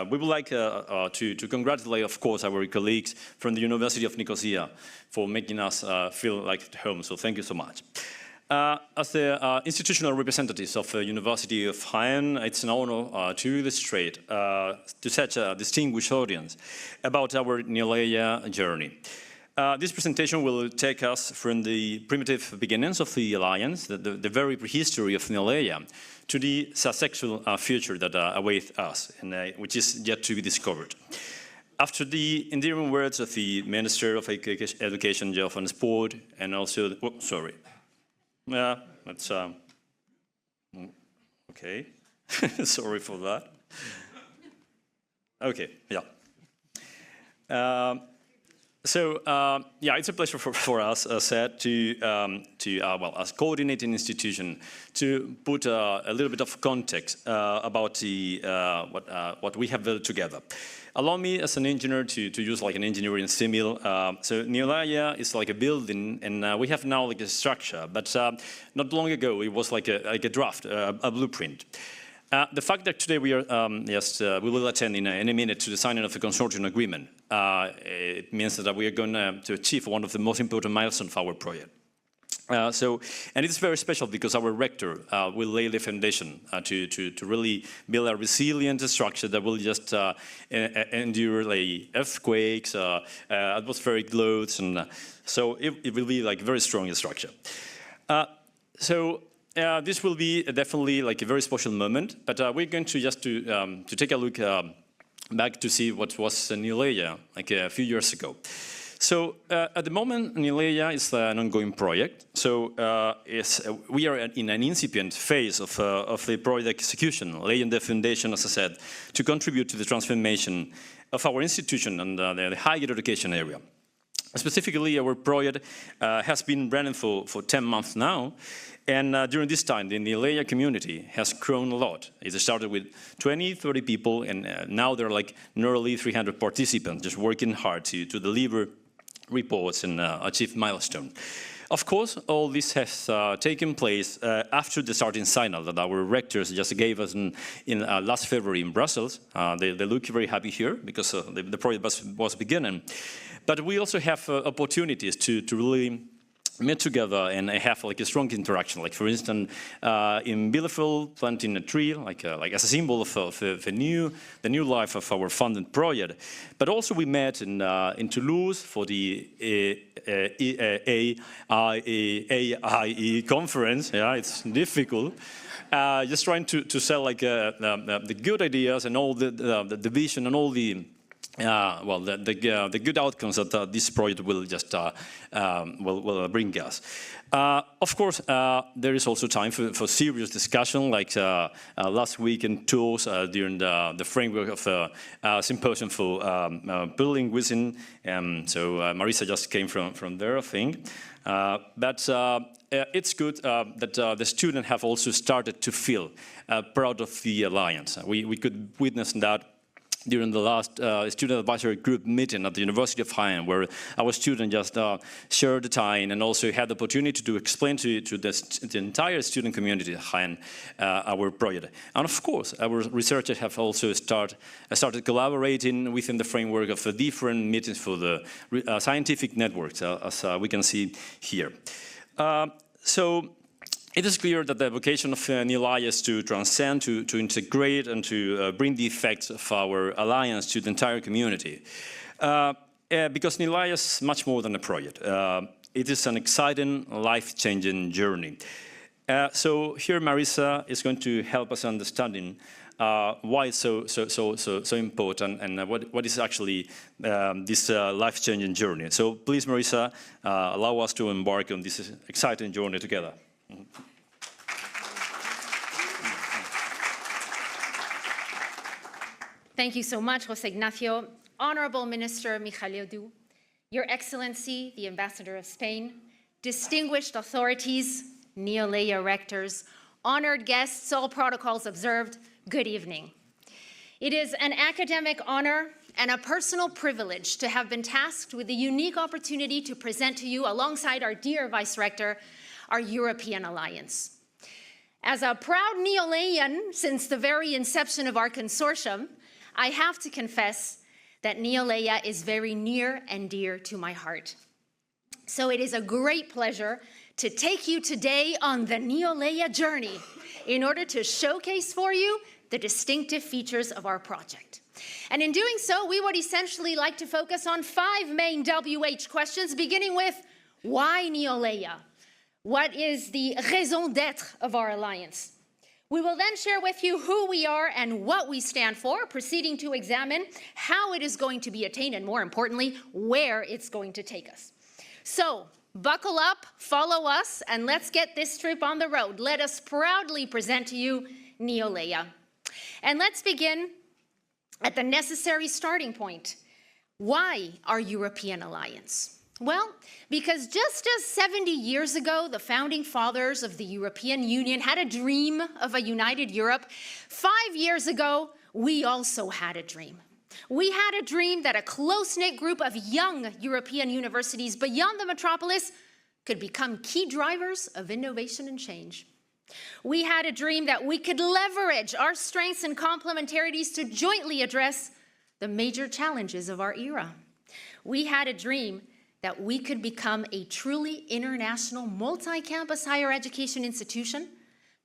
we would like to congratulate, of course, our colleagues from the University of Nicosia for making us feel like at home, so thank you so much. As the institutional representatives of the University of Jaén, it's an honor to illustrate to such a distinguished audience about our NEOLAiA journey. This presentation will take us from the primitive beginnings of the alliance, the very prehistory of NEOLAiA, to the successful future that awaits us, and which is yet to be discovered. After the endearing words of the Minister of Education, Youth and Sport, and also, oh, sorry. Yeah, that's, okay. Sorry for that. Okay, yeah. Yeah, it's a pleasure for us, as said, well, as coordinating institution, to put a little bit of context about the what we have built together. Allow me, as an engineer, to use like an engineering simile. So NEOLAiA is like a building, and we have now like a structure. But not long ago, it was like a draft, a blueprint. The fact that today we are, we will attend in a minute to the signing of the consortium agreement. It means that we are going to achieve one of the most important milestones of our project. And it's very special because our rector will lay the foundation to really build a resilient structure that will just endure like earthquakes, atmospheric loads, and so it will be like a very strong structure. This will be definitely like a very special moment, but we're going to just to take a look back to see what was NEOLAiA like a few years ago. So at the moment, NEOLAiA is an ongoing project. So we are in an incipient phase of the project execution, laying the foundation, as I said, to contribute to the transformation of our institution and the higher education area. Specifically, our project has been running for 10 months now. And during this time, the NEOLAiA community has grown a lot. It started with 20, 30 people, and now there are like nearly 300 participants just working hard to deliver reports and achieve milestones. Of course, all this has taken place after the starting signal that our rectors just gave us in last February in Brussels. They look very happy here because the project was beginning. But we also have opportunities to really meet together and have like a strong interaction. Like for instance, in Bielefeld, planting a tree, like as a symbol of the new life of our funded project. But also we met in Toulouse for the AIE conference. Yeah, it's difficult. Just trying to sell like the good ideas and all the vision and all the the good outcomes that this project will just will bring us. Of course, there is also time for serious discussion, like last week in Tours during the framework of a symposium for polylinguism. So Marisa just came from there, I think. But it's good that the students have also started to feel proud of the Alliance. We could witness that during the last student advisory group meeting at the University of Nicosia, where our students just shared the time and also had the opportunity to explain to the entire student community behind our project. And of course, our researchers have also started collaborating within the framework of the different meetings for the scientific networks, as we can see here. So it is clear that the vocation of NEOLAiA is to transcend, to integrate, and to bring the effects of our alliance to the entire community. Because NEOLAiA is much more than a project. It is an exciting, life-changing journey. So here Marisa is going to help us understanding why it's so important and what is actually this life-changing journey. So please, Marisa, allow us to embark on this exciting journey together. Thank you so much, José Ignacio. Honorable Minister Michailiodu, Your Excellency, the Ambassador of Spain, distinguished authorities, NEOLAiA rectors, honored guests, all protocols observed, good evening. It is an academic honor and a personal privilege to have been tasked with the unique opportunity to present to you, alongside our dear Vice Rector, our European Alliance. As a proud NEOLAian since the very inception of our consortium, I have to confess that NEOLAiA is very near and dear to my heart. So it is a great pleasure to take you today on the NEOLAiA journey in order to showcase for you the distinctive features of our project. And in doing so, we would essentially like to focus on 5 main WH questions, beginning with why NEOLAiA? What is the raison d'être of our alliance? We will then share with you who we are and what we stand for, proceeding to examine how it is going to be attained and, more importantly, where it's going to take us. So, buckle up, follow us, and let's get this trip on the road. Let us proudly present to you NEOLAiA. And let's begin at the necessary starting point. Why our European alliance? Well, because just as 70 years ago, the founding fathers of the European Union had a dream of a united Europe, 5 years ago, we also had a dream. We had a dream that a close-knit group of young European universities beyond the metropolis could become key drivers of innovation and change. We had a dream that we could leverage our strengths and complementarities to jointly address the major challenges of our era. We had a dream that we could become a truly international multi-campus higher education institution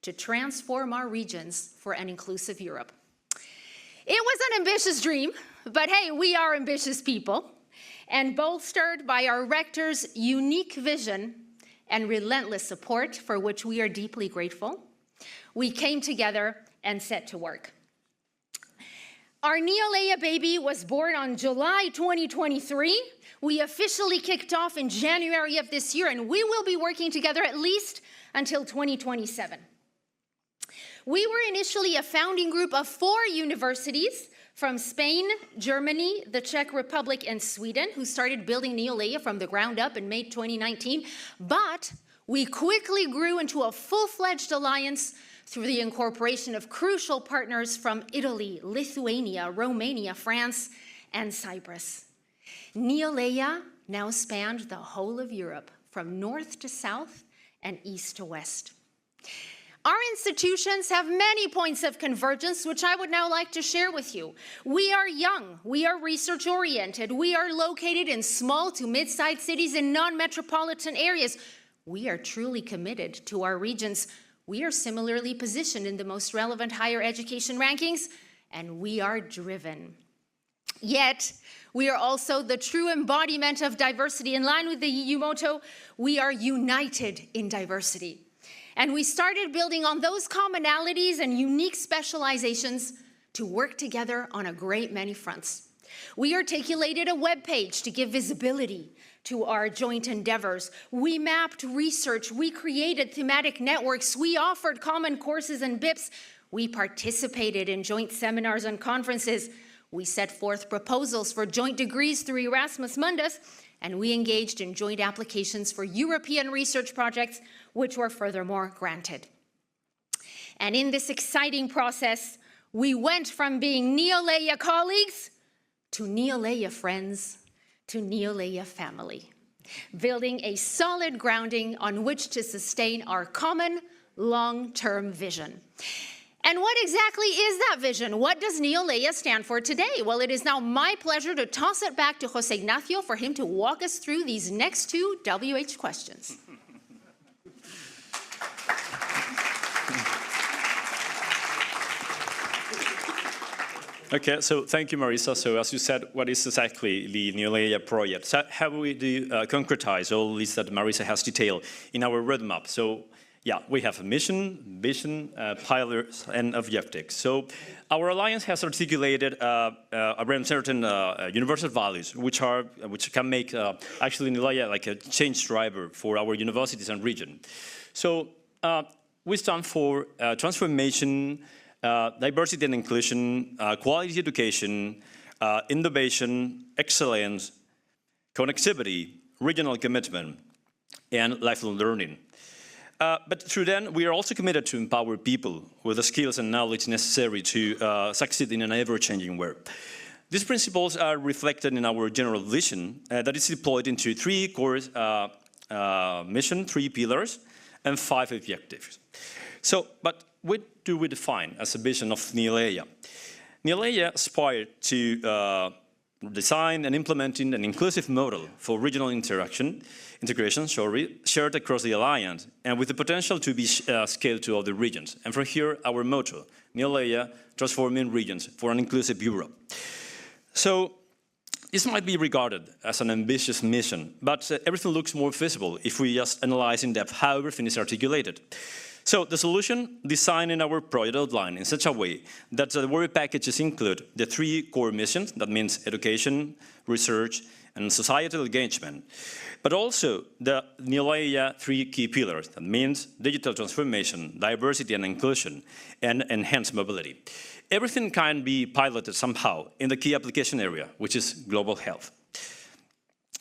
to transform our regions for an inclusive Europe. It was an ambitious dream, but hey, we are ambitious people. And bolstered by our rector's unique vision and relentless support, for which we are deeply grateful, we came together and set to work. Our NEOLAiA baby was born on July 2023. We officially kicked off in January of this year, and we will be working together at least until 2027. We were initially a founding group of 4 universities from Spain, Germany, the Czech Republic, and Sweden, who started building NEOLAiA from the ground up in May 2019. But we quickly grew into a full-fledged alliance through the incorporation of crucial partners from Italy, Lithuania, Romania, France, and Cyprus. NEOLAiA now spanned the whole of Europe, from north to south and east to west. Our institutions have many points of convergence, which I would now like to share with you. We are young, we are research-oriented, we are located in small to mid-sized cities in non-metropolitan areas. We are truly committed to our regions. We are similarly positioned in the most relevant higher education rankings, and we are driven. Yet, we are also the true embodiment of diversity. In line with the EU motto, we are united in diversity. And we started building on those commonalities and unique specializations to work together on a great many fronts. We articulated a webpage to give visibility to our joint endeavors. We mapped research, we created thematic networks, we offered common courses and BIPs, we participated in joint seminars and conferences, we set forth proposals for joint degrees through Erasmus Mundus, and we engaged in joint applications for European research projects, which were furthermore granted. And in this exciting process, we went from being NEOLAiA colleagues to NEOLAiA friends to NEOLAiA family, building a solid grounding on which to sustain our common long-term vision. And what exactly is that vision? What does NEOLAiA stand for today? Well, it is now my pleasure to toss it back to Jose Ignacio for him to walk us through these next 2 WH questions. Okay, so thank you, Marisa. So as you said, what is exactly the NEOLAiA project? So how do we concretize all this that Marisa has detailed in our roadmap? So yeah, we have a mission, vision, pillars, and objectives. So our alliance has articulated around certain universal values, which can make actually NEOLAiA like a change driver for our universities and region. So we stand for transformation, diversity and inclusion, quality education, innovation, excellence, connectivity, regional commitment, and lifelong learning. But through then, we are also committed to empower people with the skills and knowledge necessary to succeed in an ever-changing world. These principles are reflected in our general vision that is deployed into 3 core mission, 3 pillars, and 5 objectives. So, but what do we define as a vision of NEOLAiA? NEOLAiA aspired to design and implementing an inclusive model for regional integration, shared across the alliance, and with the potential to be scaled to other regions. And from here, our motto, NEOLAiA, transforming regions for an inclusive Europe. So this might be regarded as an ambitious mission, but everything looks more feasible if we just analyze in depth how everything is articulated. So the solution, designing our project outline in such a way that the work packages include the 3 core missions, that means education, research, and societal engagement, but also the NEOLAiA 3 key pillars, that means digital transformation, diversity and inclusion, and enhanced mobility. Everything can be piloted somehow in the key application area, which is global health.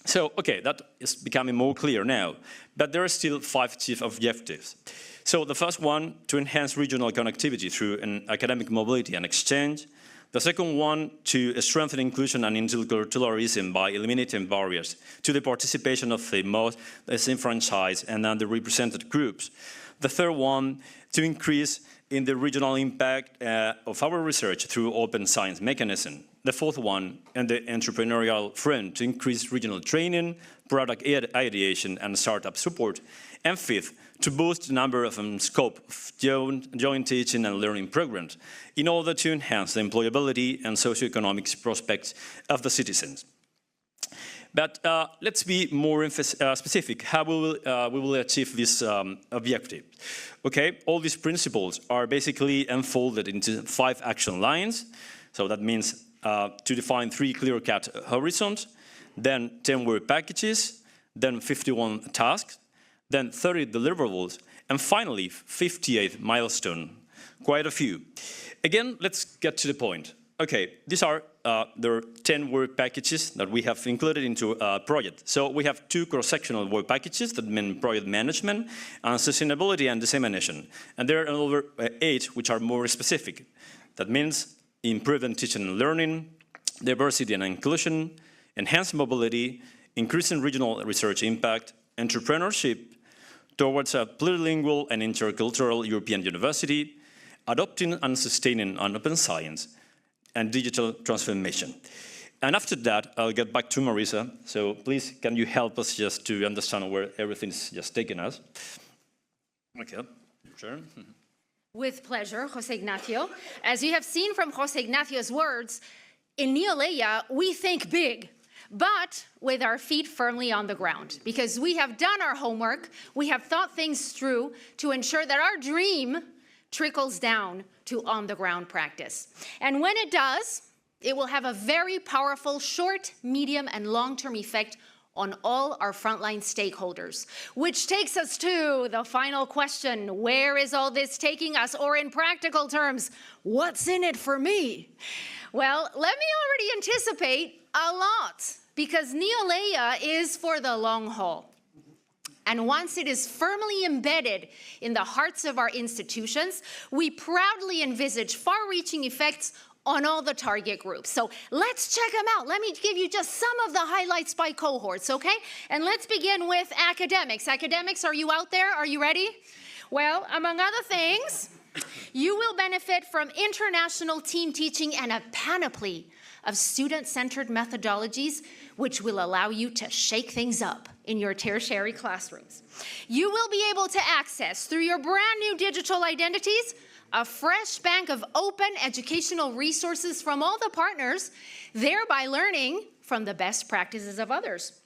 So, okay, that is becoming more clear now, but there are still 5 chief objectives. So the first one, to enhance regional connectivity through an academic mobility and exchange. The second one, to strengthen inclusion and interculturalism by eliminating barriers to the participation of the most disenfranchised and underrepresented groups. The third one, to increase in the regional impact of our research through open science mechanism. the fourth one, and the entrepreneurial front to increase regional training, product ideation, and startup support. And fifth, to boost the number of scope of joint teaching and learning programs in order to enhance the employability and socioeconomic prospects of the citizens. But let's be more specific how we will achieve this objective. Okay, all these principles are basically unfolded into 5 action lines. So that means to define 3 clear-cut horizons, then 10 work packages, then 51 tasks, then 30 deliverables, and finally 58 milestones. Quite a few. Again, let's get to the point. Okay, these are the 10 work packages that we have included into a project. So we have 2 cross-sectional work packages that mean project management and sustainability and dissemination. And there are over 8 which are more specific. That means improving teaching and learning, diversity and inclusion, enhanced mobility, increasing regional research impact, entrepreneurship towards a plurilingual and intercultural European university, adopting and sustaining an open science, and digital transformation. And after that, I'll get back to Marisa. So please, can you help us just to understand where everything's just taken us? Okay, sure. With pleasure, Jose Ignacio. As you have seen from Jose Ignacio's words, in NEOLAiA, we think big, but with our feet firmly on the ground, because we have done our homework, we have thought things through to ensure that our dream trickles down to on-the-ground practice. And when it does, it will have a very powerful short, medium, and long-term effect on all our frontline stakeholders. Which takes us to the final question: where is all this taking us? Or in practical terms, what's in it for me? Well, let me already anticipate a lot, because NEOLAiA is for the long haul. And once it is firmly embedded in the hearts of our institutions, we proudly envisage far-reaching effects on all the target groups. So let's check them out. Let me give you just some of the highlights by cohorts, okay? And let's begin with academics. Academics, are you out there? Are you ready? Well, among other things, you will benefit from international team teaching and a panoply of student-centered methodologies which will allow you to shake things up in your tertiary classrooms. You will be able to access, through your brand new digital identities, a fresh bank of open educational resources from all the partners, thereby learning from the best practices of others.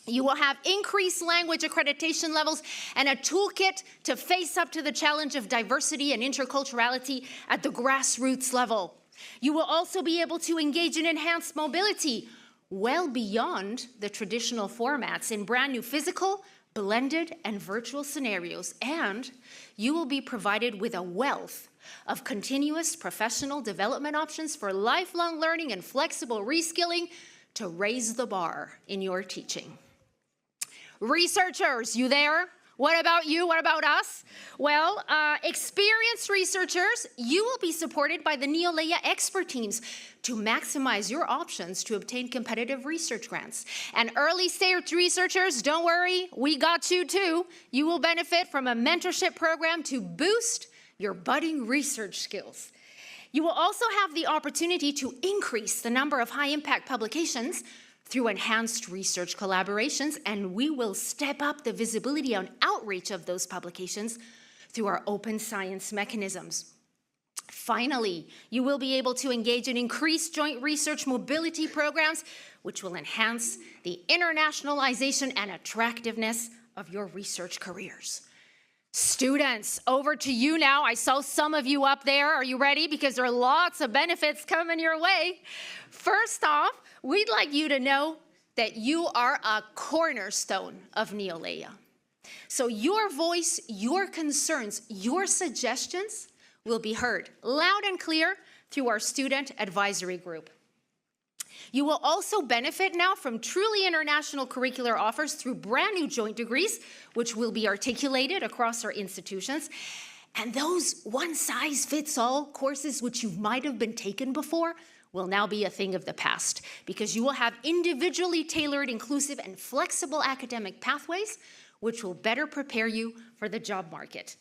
You will have increased language accreditation levels and a toolkit to face up to the challenge of diversity and interculturality at the grassroots level. You will also be able to engage in enhanced mobility well beyond the traditional formats in brand new physical, blended, and virtual scenarios. And you will be provided with a wealth of continuous professional development options for lifelong learning and flexible reskilling to raise the bar in your teaching. Researchers, you there? What about you? What about us? Well, experienced researchers, you will be supported by the NEOLAiA expert teams to maximize your options to obtain competitive research grants. And early stage researchers, don't worry, we got you too. You will benefit from a mentorship program to boost your budding research skills. You will also have the opportunity to increase the number of high-impact publications through enhanced research collaborations, and we will step up the visibility and outreach of those publications through our open science mechanisms. Finally, you will be able to engage in increased joint research mobility programs, which will enhance the internationalization and attractiveness of your research careers. Students, over to you now. I saw some of you up there. Are you ready? Because there are lots of benefits coming your way. First off, we'd like you to know that you are a cornerstone of NEOLAiA. So your voice, your concerns, your suggestions will be heard loud and clear through our student advisory group. You will also benefit now from truly international curricular offers through brand new joint degrees, which will be articulated across our institutions. And those one-size-fits-all courses which you might have been taken before will now be a thing of the past, because you will have individually tailored, inclusive, and flexible academic pathways, which will better prepare you for the job market.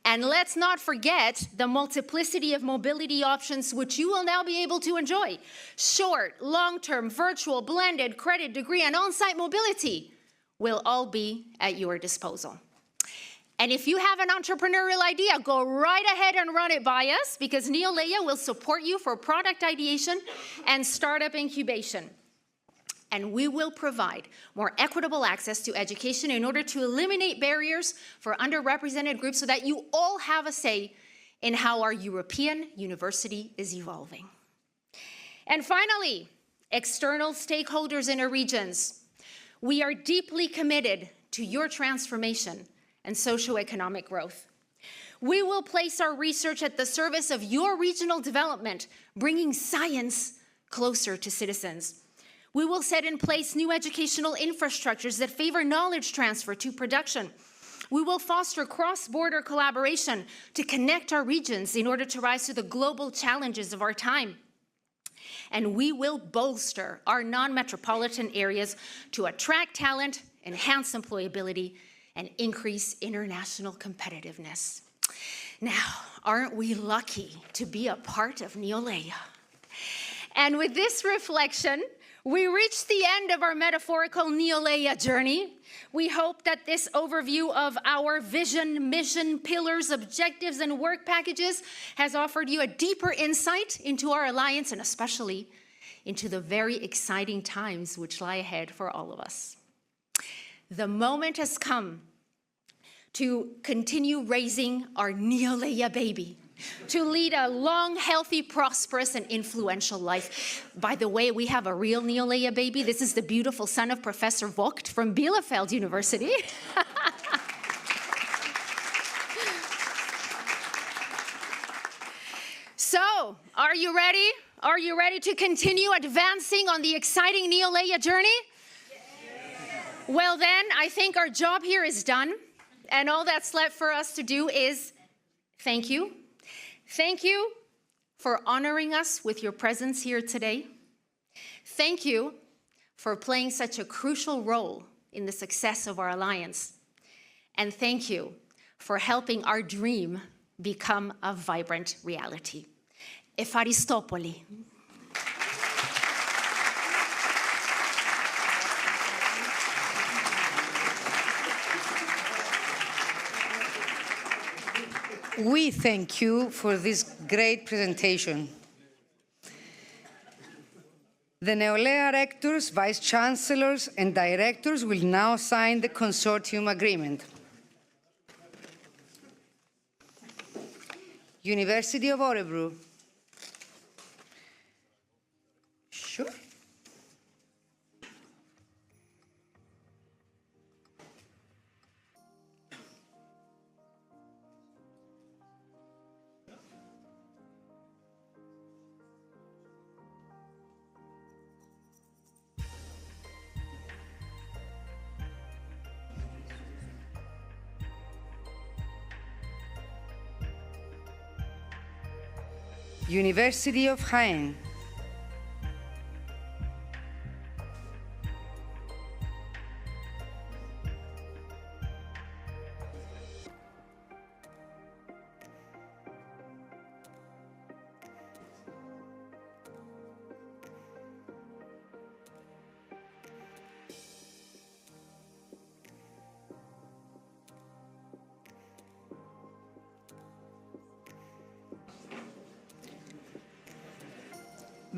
And let's not forget the multiplicity of mobility options which you will now be able to enjoy. Short, long-term, virtual, blended, credit, degree, and on-site mobility will all be at your disposal. And if you have an entrepreneurial idea, go right ahead and run it by us, because NEOLAiA will support you for product ideation and startup incubation. And we will provide more equitable access to education in order to eliminate barriers for underrepresented groups so that you all have a say in how our European university is evolving. And finally, external stakeholders in our regions. We are deeply committed to your transformation and socioeconomic growth. We will place our research at the service of your regional development, bringing science closer to citizens. We will set in place new educational infrastructures that favor knowledge transfer to production. We will foster cross-border collaboration to connect our regions in order to rise to the global challenges of our time. And we will bolster our non-metropolitan areas to attract talent, enhance employability, and increase international competitiveness. Now, aren't we lucky to be a part of NEOLAiA? And with this reflection, we reach the end of our metaphorical NEOLAiA journey. We hope that this overview of our vision, mission, pillars, objectives, and work packages has offered you a deeper insight into our alliance and especially into the very exciting times which lie ahead for all of us. The moment has come to continue raising our NEOLAiA baby, to lead a long, healthy, prosperous, and influential life. By the way, we have a real NEOLAiA baby. This is the beautiful son of Professor Vogt from Bielefeld University. So, are you ready? Are you ready to continue advancing on the exciting NEOLAiA journey? Yes. Well then, I think our job here is done, and all that's left for us to do is thank you. Thank you for honoring us with your presence here today. Thank you for playing such a crucial role in the success of our alliance. And thank you for helping our dream become a vibrant reality. Efaristopoli. We thank you for this great presentation. The NEOLAiA rectors, vice chancellors, and directors will now sign the consortium agreement. University of Örebro. Sure. University of Jaén.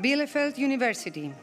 Bielefeld University.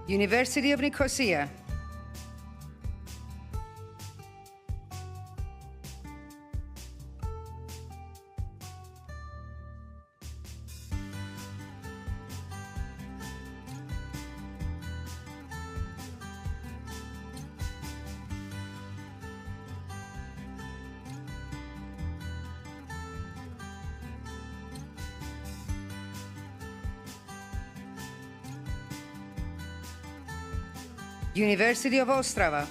University of Nicosia. University of Ostrava,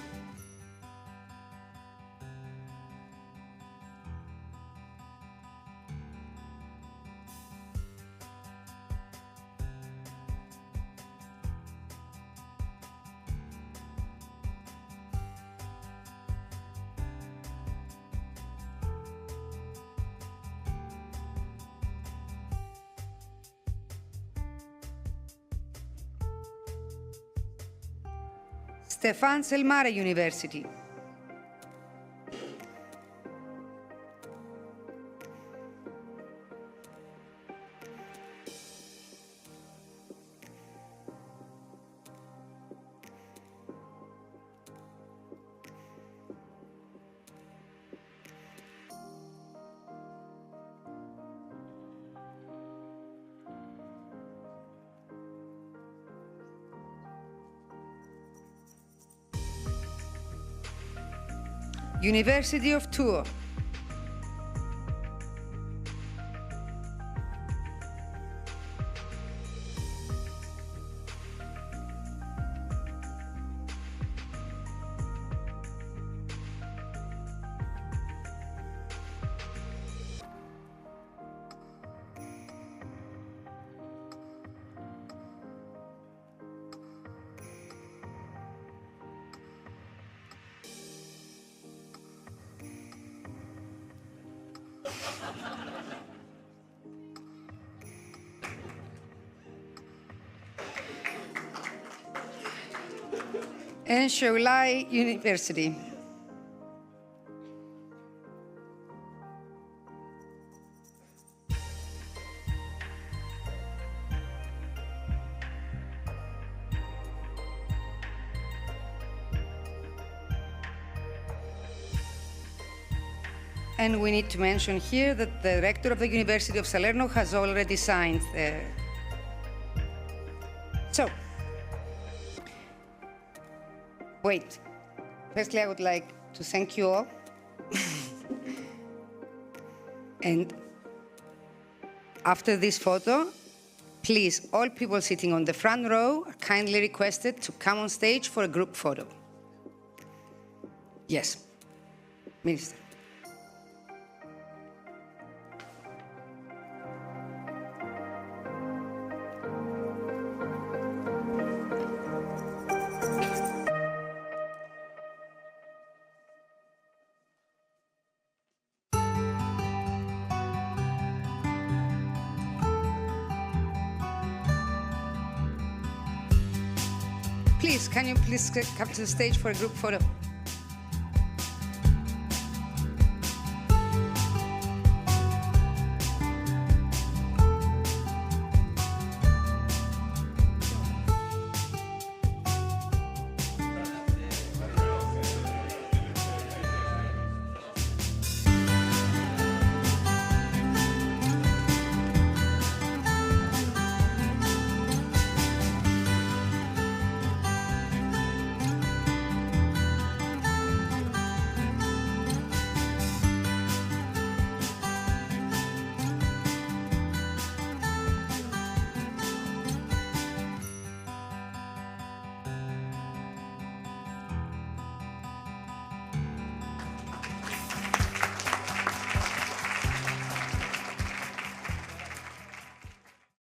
Stefan Selmare University, University of Tours, and NEOLAiA University. And we need to mention here that the rector of the University of Salerno has already signed the... So, wait. Firstly, I would like to thank you all. And after this photo, please, all people sitting on the front row are kindly requested to come on stage for a group photo. Yes, Minister. Please, can you please come to the stage for a group photo?